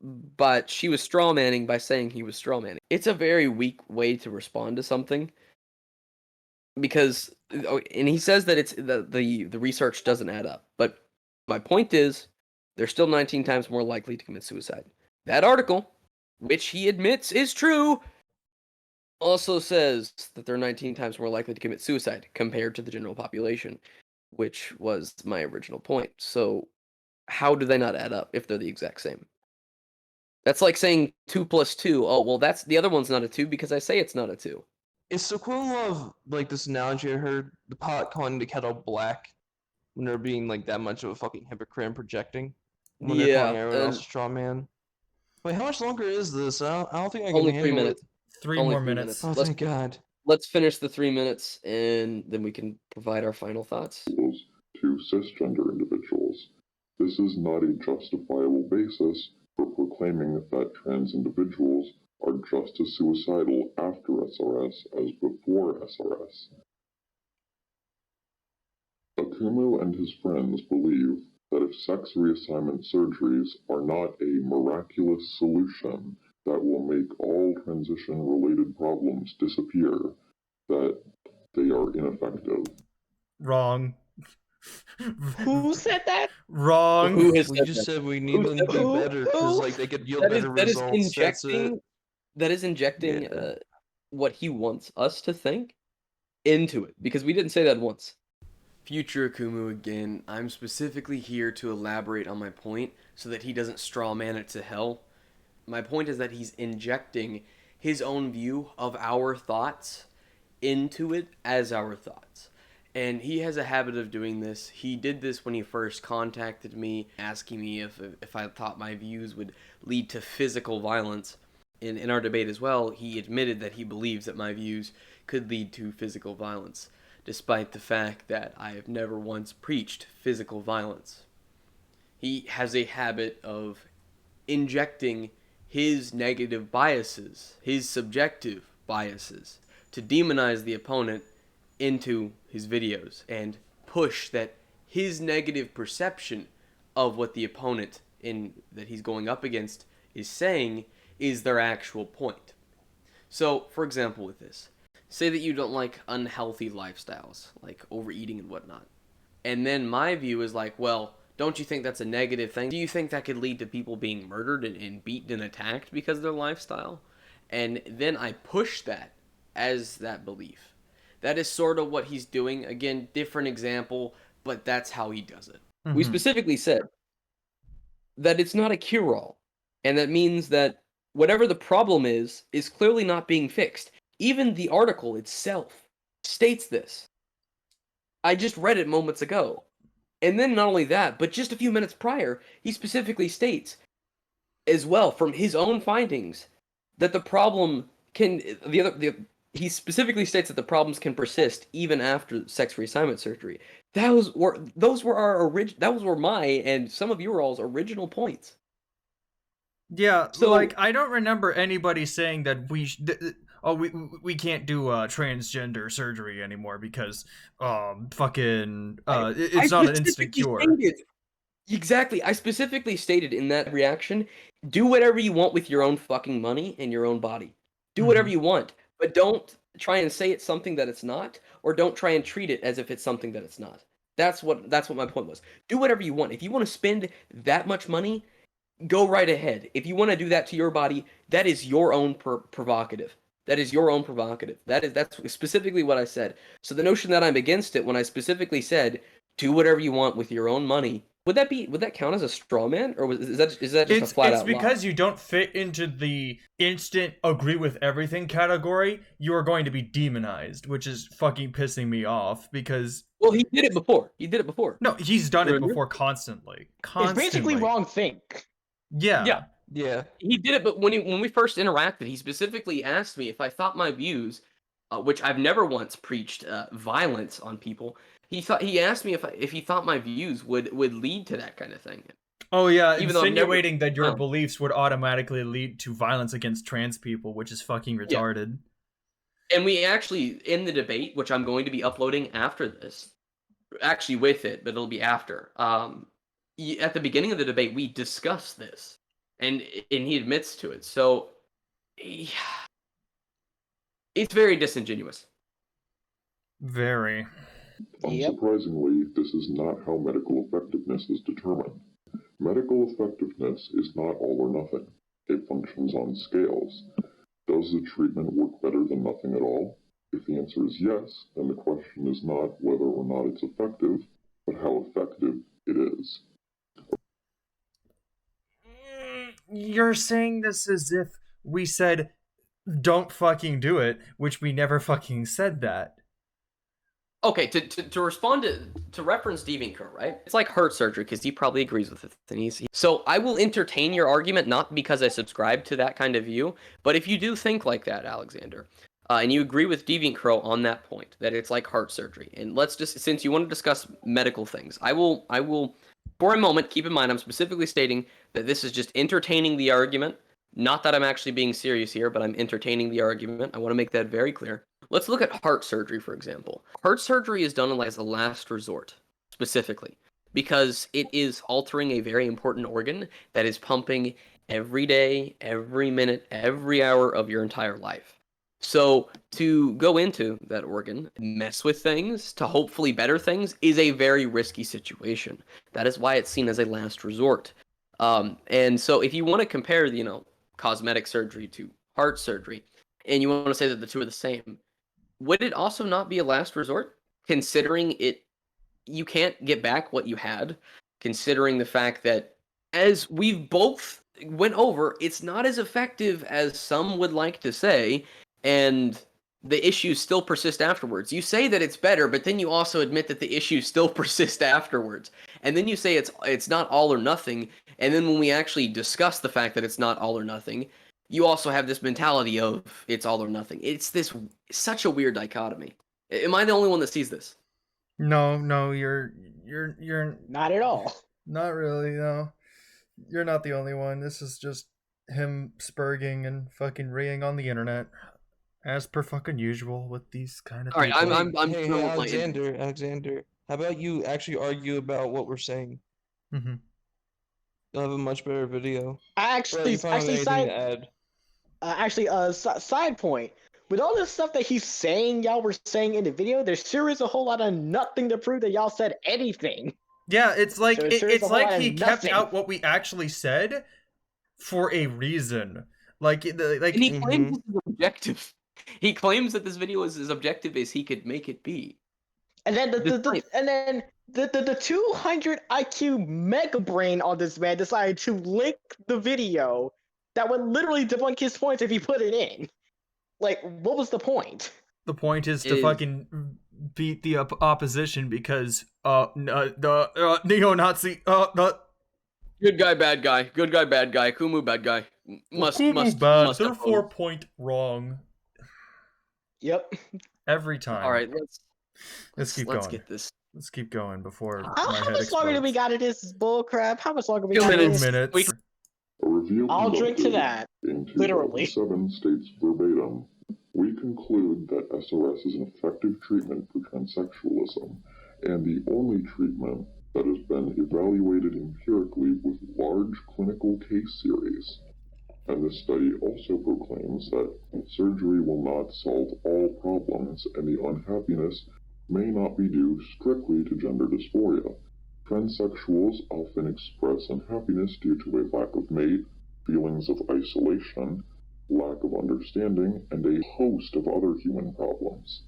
but she was strawmanning by saying he was strawmanning. It's a very weak way to respond to something because, and he says that it's the research doesn't add up. But my point is, they're still 19 times more likely to commit suicide. That article, which he admits is true, also says that they're 19 times more likely to commit suicide compared to the general population, which was my original point. So how do they not add up if they're the exact same? That's like saying 2 plus 2. Oh, well, that's the other one's not a 2 because I say it's not a 2. It's the equivalent of like this analogy I heard: the pot calling the kettle black when they're being like that much of a fucking hypocrite and projecting when they're calling everyone else a straw man. Wait, how much longer is this? I don't think I can only 3 handle minutes. it. Three Only more 3 minutes. Oh, Let's, thank God. let's finish the 3 minutes and then we can provide our final thoughts. To cisgender individuals. This is not a justifiable basis for proclaiming that trans individuals are just as suicidal after SRS as before SRS. Akumu and his friends believe that if sex reassignment surgeries are not a miraculous solution that will make all transition-related problems disappear, that they are ineffective. Wrong. Who said that? Wrong. Who has We said just that? said we need Who them to said be that? better because like they could yield That is better that is results. That's it. injecting that is injecting Yeah. what he wants us to think into it because we didn't say that once. Future Akumu again. I'm specifically here to elaborate on my point so that he doesn't strawman it to hell. My point is that he's injecting his own view of our thoughts into it as our thoughts. And he has a habit of doing this. He did this when he first contacted me, asking me if I thought my views would lead to physical violence. In our debate as well, he admitted that he believes that my views could lead to physical violence, despite the fact that I have never once preached physical violence. He has a habit of injecting his negative biases, his subjective biases, to demonize the opponent into his videos and push that his negative perception of what the opponent that he's going up against is saying is their actual point. So, for example, with this, say that you don't like unhealthy lifestyles, like overeating and whatnot. And then my view is like, well, don't you think that's a negative thing? Do you think that could lead to people being murdered and beaten and attacked because of their lifestyle? And then I push that as that belief. That is sort of what he's doing. Again, different example, but that's how he does it. Mm-hmm. We specifically said that it's not a cure-all. And that means that whatever the problem is clearly not being fixed. Even the article itself states this. I just read it moments ago. And then not only that, but just a few minutes prior, he specifically states as well from his own findings that the problem can he specifically states that the problems can persist even after sex reassignment surgery. Those were my and some of your all's original points. Yeah, So, like I don't remember anybody saying that we can't do transgender surgery anymore because it's not an instant cure. Exactly. I specifically stated in that reaction, do whatever you want with your own fucking money and your own body. Do whatever you want, but don't try and say it's something that it's not, or don't try and treat it as if it's something that it's not. That's what my point was. Do whatever you want. If you want to spend that much money, go right ahead. If you want to do that to your body, that is your own provocative. That is your own provocative. That's specifically what I said. So the notion that I'm against it when I specifically said do whatever you want with your own money, would that count as a straw man, or is that just a flat out lie? It's because you don't fit into the instant agree with everything category. You are going to be demonized, which is fucking pissing me off because. Well, he did it before. No, he's done it before constantly. It's basically wrong think. Yeah. He did it, but when we first interacted, he specifically asked me if I thought my views, which I've never once preached violence on people, he asked me if he thought my views would lead to that kind of thing. Oh yeah, Even though I've never- insinuating that your Oh. beliefs would automatically lead to violence against trans people, which is fucking Yeah. retarded. And we actually, in the debate, which I'm going to be uploading after this, actually with it, but it'll be after. At the beginning of the debate, we discussed this, and he admits to it. So, yeah, it's very disingenuous. Very. Unsurprisingly, this is not how medical effectiveness is determined. Medical effectiveness is not all or nothing. It functions on scales. Does the treatment work better than nothing at all? If the answer is yes, then the question is not whether or not it's effective, but how effective it is. You're saying this as if we said, don't fucking do it, which we never fucking said that. Okay, to respond to reference DeviantCro, right? It's like heart surgery, because he probably agrees with it. And so I will entertain your argument, not because I subscribe to that kind of view, but if you do think like that, Alexander, and you agree with DeviantCro on that point, that it's like heart surgery, and let's just, since you want to discuss medical things, I will, for a moment, keep in mind, I'm specifically stating that this is just entertaining the argument, not that I'm actually being serious here, but I'm entertaining the argument. I want to make that very clear. Let's look at heart surgery, for example. Heart surgery is done as a last resort, specifically, because it is altering a very important organ that is pumping every day, every minute, every hour of your entire life. So to go into that organ, mess with things, to hopefully better things, is a very risky situation. That is why it's seen as a last resort. And so if you want to compare, cosmetic surgery to heart surgery, and you want to say that the two are the same, would it also not be a last resort, considering you can't get back what you had, considering the fact that, as we've both went over, it's not as effective as some would like to say, and the issues still persist afterwards. You say that it's better, but then you also admit that the issues still persist afterwards. And then you say it's not all or nothing, and then when we actually discuss the fact that it's not all or nothing, you also have this mentality of it's all or nothing. It's such a weird dichotomy. Am I the only one that sees this? No, you're Not at all. not really, no. You're not the only one. This is just him spurging and fucking reeing on the internet, as per fucking usual with these kind of All right, people. I'm Hey, thrilled, Alexander. How about you actually argue about what we're saying? Mm-hmm. You'll have a much better video. Side point. With all this stuff that he's saying, y'all were saying in the video, there sure is a whole lot of nothing to prove that y'all said anything. Yeah, it's like It's like he kept out what we actually said for a reason. And he claims this is objective. He claims that this video is as objective as he could make it be. And then the 200 IQ mega brain on this man decided to link the video that would literally debunk his points if he put it in. Like, what was the point? The point is to fucking beat the opposition because the neo-Nazi Good guy, bad guy. Good guy, bad guy. Akumu, bad guy. Must bad. Therefore, point wrong. Yep. Every time. All right, let's keep going. Let's get this. Let's keep going before How my head much longer do we got of this bullcrap? How much longer we 2 got? 2 minutes. A review I'll drink to conducted that. in Literally. 2007 states verbatim, we conclude that SRS is an effective treatment for transsexualism, and the only treatment that has been evaluated empirically with large clinical case series. And this study also proclaims that surgery will not solve all problems, and the unhappiness may not be due strictly to gender dysphoria. Transsexuals often express unhappiness due to a lack of mate, feelings of isolation, lack of understanding, and a host of other human problems.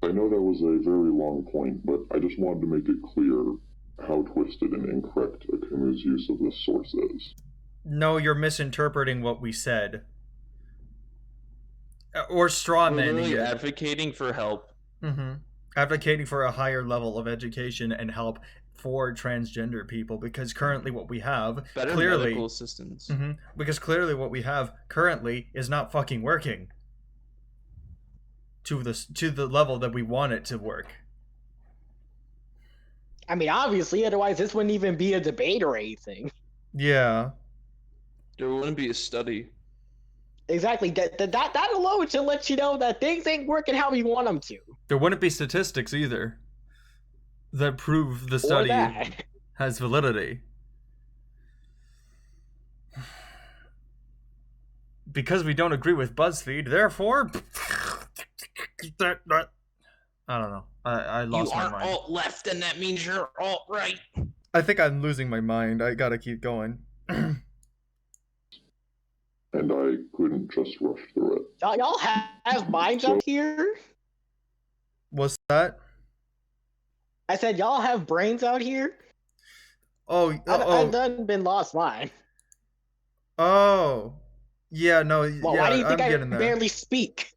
I know that was a very long point, but I just wanted to make it clear how twisted and incorrect Akumu's use of this source is. No, you're misinterpreting what we said. Or straw We're manning literally it. advocating for help. Mm-hmm. Advocating for a higher level of education and help for transgender people, because currently what we have Better clearly medical assistance. Mm-hmm, because clearly what we have currently is not fucking working to the level that we want it to work. I mean, obviously, otherwise this wouldn't even be a debate or anything. Yeah. There wouldn't be a study. Exactly. That alone should let you know that things ain't working how you want them to. There wouldn't be statistics either that prove the Or study that. has validity. Because we don't agree with BuzzFeed, therefore, I don't know. I lost my mind. You are alt left, and that means you're alt right. I think I'm losing my mind. I gotta keep going. And I couldn't just rush through it. Y'all have minds out here? What's that? I said y'all have brains out here? I've done been lost mine. Oh. Yeah, no, Well, yeah, why do you think I'm I getting there. barely speak?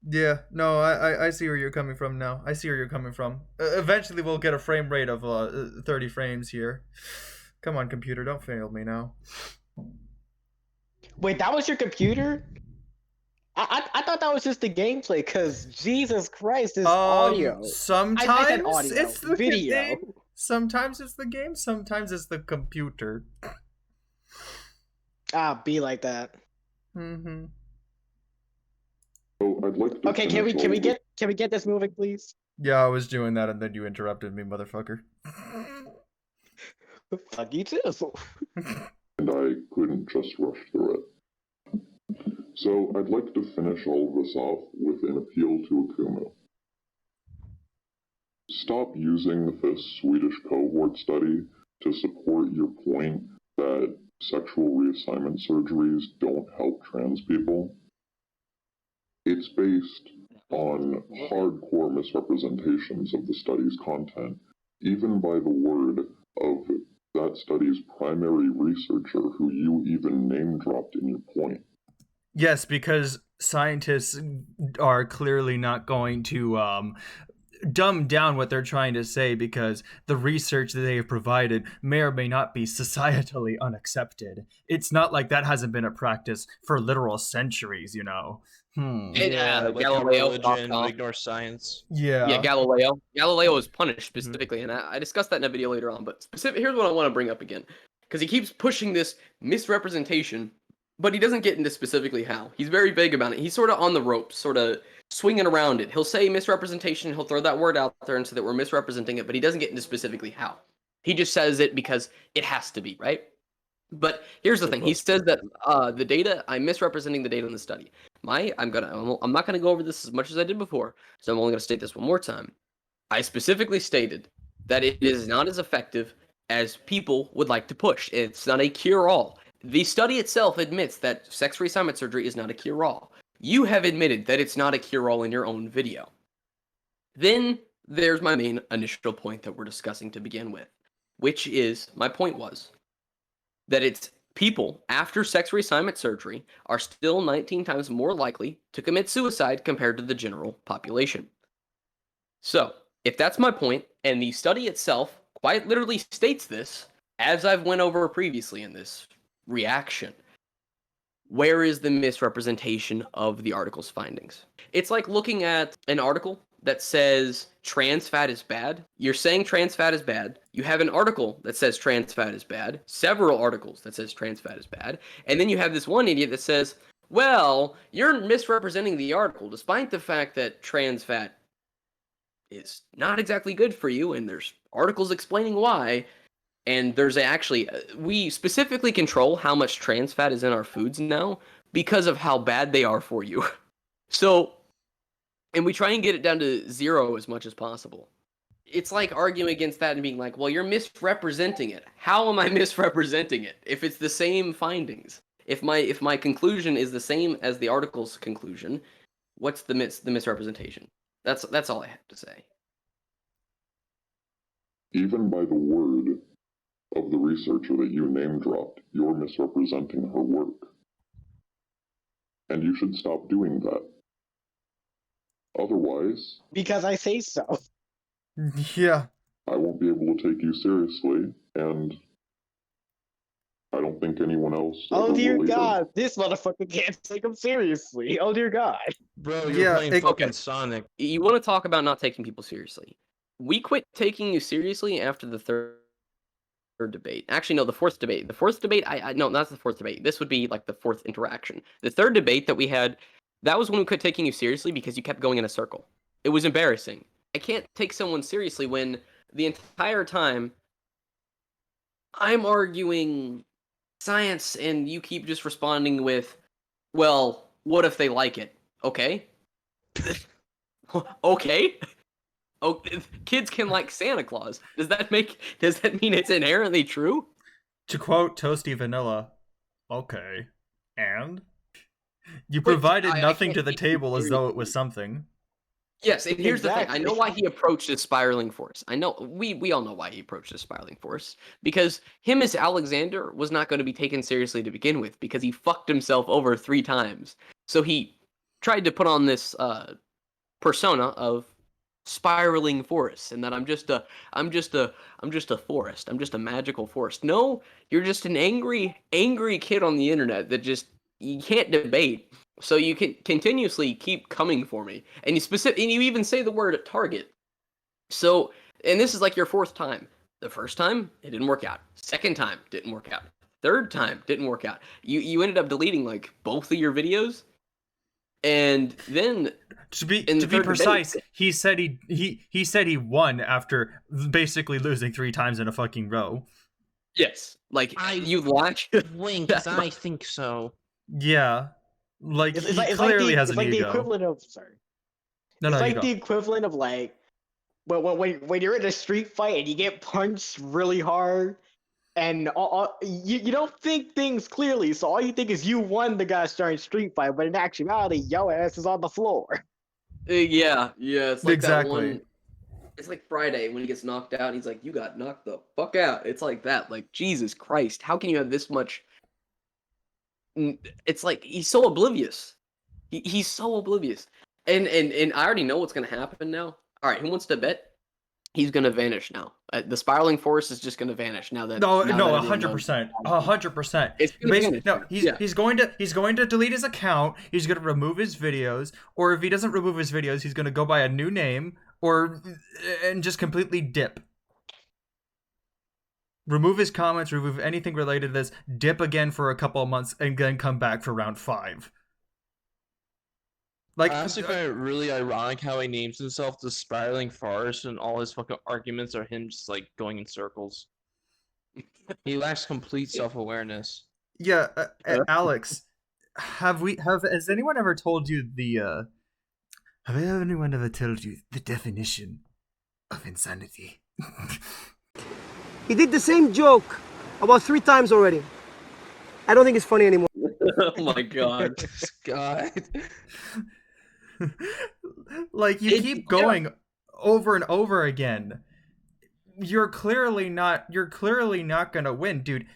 Yeah, no, I see where you're coming from now. I see where you're coming from. Eventually we'll get a frame rate of 30 frames here. Come on, computer, don't fail me now. Wait, that was your computer? I thought that was just the gameplay, because Jesus Christ, this audio. Sometimes I said audio, it's the video. game. Sometimes it's the game, sometimes it's the computer. Be like that. Mm-hmm. So I'd like to Okay, can we get this moving, please? Yeah, I was doing that and then you interrupted me, motherfucker. Fuck you too. And I couldn't just rush through it. So I'd like to finish all of this off with an appeal to Akumu. Stop using this Swedish cohort study to support your point that sexual reassignment surgeries don't help trans people. It's based on hardcore misrepresentations of the study's content, even by the word of that study's primary researcher, who you even name-dropped in your point. Yes, because scientists are clearly not going to dumb down what they're trying to say, because the research that they have provided may or may not be societally unaccepted. It's not like that hasn't been a practice for literal centuries, you know. Yeah, like Galileo religion would ignore science. Yeah. Galileo. Galileo was punished specifically, and I discussed that in a video later on. But here's what I want to bring up again, because he keeps pushing this misrepresentation, but he doesn't get into specifically how. He's very vague about it. He's sort of on the ropes, sort of swinging around it. He'll say misrepresentation, he'll throw that word out there and say that we're misrepresenting it, but he doesn't get into specifically how. He just says it because it has to be, right? But here's the thing. He says that the data, I'm misrepresenting the data in the study. I'm not gonna go over this as much as I did before, so I'm only gonna state this one more time. I specifically stated that it is not as effective as people would like to push. It's not a cure-all. The study itself admits that sex reassignment surgery is not a cure-all. You have admitted that it's not a cure-all in your own video. Then there's my main initial point that we're discussing to begin with, which is, my point was, that it's people after sex reassignment surgery are still 19 times more likely to commit suicide compared to the general population. So, if that's my point, and the study itself quite literally states this, as I've went over previously in this reaction, where is the misrepresentation of the article's findings? It's like looking at an article that says trans fat is bad. You're saying trans fat is bad. You have an article that says trans fat is bad, several articles that says trans fat is bad, and then you have this one idiot that says, well, you're misrepresenting the article, despite the fact that trans fat is not exactly good for you, and there's articles explaining why. And there's actually, we specifically control how much trans fat is in our foods now because of how bad they are for you. So, and we try and get it down to 0 as much as possible. It's like arguing against that and being like, well, you're misrepresenting it. How am I misrepresenting it if it's the same findings? If my conclusion is the same as the article's conclusion, what's the misrepresentation? That's all I have to say. Even by the word of the researcher that you name-dropped, you're misrepresenting her work. And you should stop doing that. Otherwise... Because I say so. Yeah. I won't be able to take you seriously, and I don't think anyone else... Oh dear God, this motherfucker can't take him seriously. Oh dear God. Bro, you're playing fucking Sonic. You want to talk about not taking people seriously. we quit taking you seriously after the third debate. Actually, no, the fourth debate. The fourth debate, no, not the fourth debate. This would be like the fourth interaction. The third debate that we had, that was when we quit taking you seriously because you kept going in a circle. It was embarrassing. I can't take someone seriously when the entire time I'm arguing science and you keep just responding with, well, what if they like it? Okay. Okay. Oh, kids can like Santa Claus. Does that mean it's inherently true? To quote Toasty Vanilla, okay. And? You provided nothing to the table as though it was something. Yes, and here's the thing. I know why he approached this spiraling force. I know we all know why he approached this spiraling force. Because him as Alexander was not going to be taken seriously to begin with, because he fucked himself over 3 times. So he tried to put on this persona of spiraling forest, and that I'm just a forest. I'm just a magical forest. No, you're just an angry kid on the internet that just you can't debate. So you can continuously keep coming for me, and you even say the word target. So, and this is like your 4th time. The first time it didn't work out. Second time didn't work out. Third time didn't work out. You ended up deleting like both of your videos, and then to be precise, debate, he said he won after basically losing 3 times in a fucking row. Yes, like you watch. Winks, I think so. Yeah. Like he clearly has an ego. It's like the equivalent of the equivalent of like when you're in a street fight and you get punched really hard and you don't think things clearly, so all you think is you won the guy's during street fight, but in actuality, your ass is on the floor. Yeah, it's like exactly. That one, it's like Friday when he gets knocked out and he's like, you got knocked the fuck out. It's like that. Like, Jesus Christ, how can you have this much? It's like he's so oblivious. He's so oblivious. And I already know what's gonna happen now. All right, who wants to bet? He's gonna vanish now. The spiraling force is just gonna vanish now that. No, 100%, 100%. It's gonna vanish. No, he's going to delete his account. He's gonna remove his videos, or if he doesn't remove his videos, he's gonna go by a new name, and just completely dip. Remove his comments, remove anything related to this, dip again for a couple of months, and then come back for round 5. Like, I honestly find it really ironic how he names himself the Spiraling Forest, and all his fucking arguments are him just like going in circles. He lacks complete self-awareness. Yeah, Alex, has anyone ever told you have anyone ever told you the definition of insanity? He did the same joke about 3 times already. I don't think it's funny anymore. Oh my god. God. Like, you keep going over and over again. You're clearly not gonna win, dude.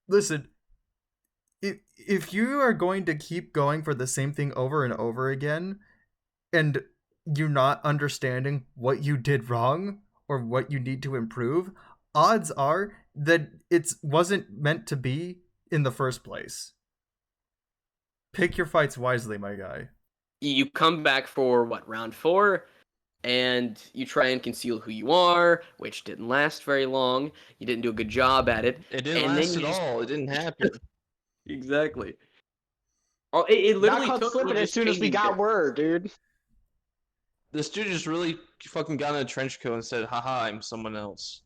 Listen, if you are going to keep going for the same thing over and over again, and you're not understanding what you did wrong or what you need to improve, odds are that it wasn't meant to be in the first place. Pick your fights wisely, my guy. You come back for round 4, and you try and conceal who you are, which didn't last very long. You didn't do a good job at it. It didn't last at all. It didn't happen. Exactly. Oh, it literally got took slipping as soon as we got word, dude. This dude just really fucking got in a trench coat and said, haha, I'm someone else.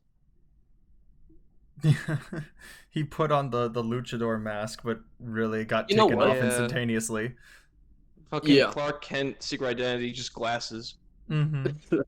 He put on the luchador mask, but really got taken off instantaneously. Fucking Clark Kent, secret identity, just glasses. Mm-hmm.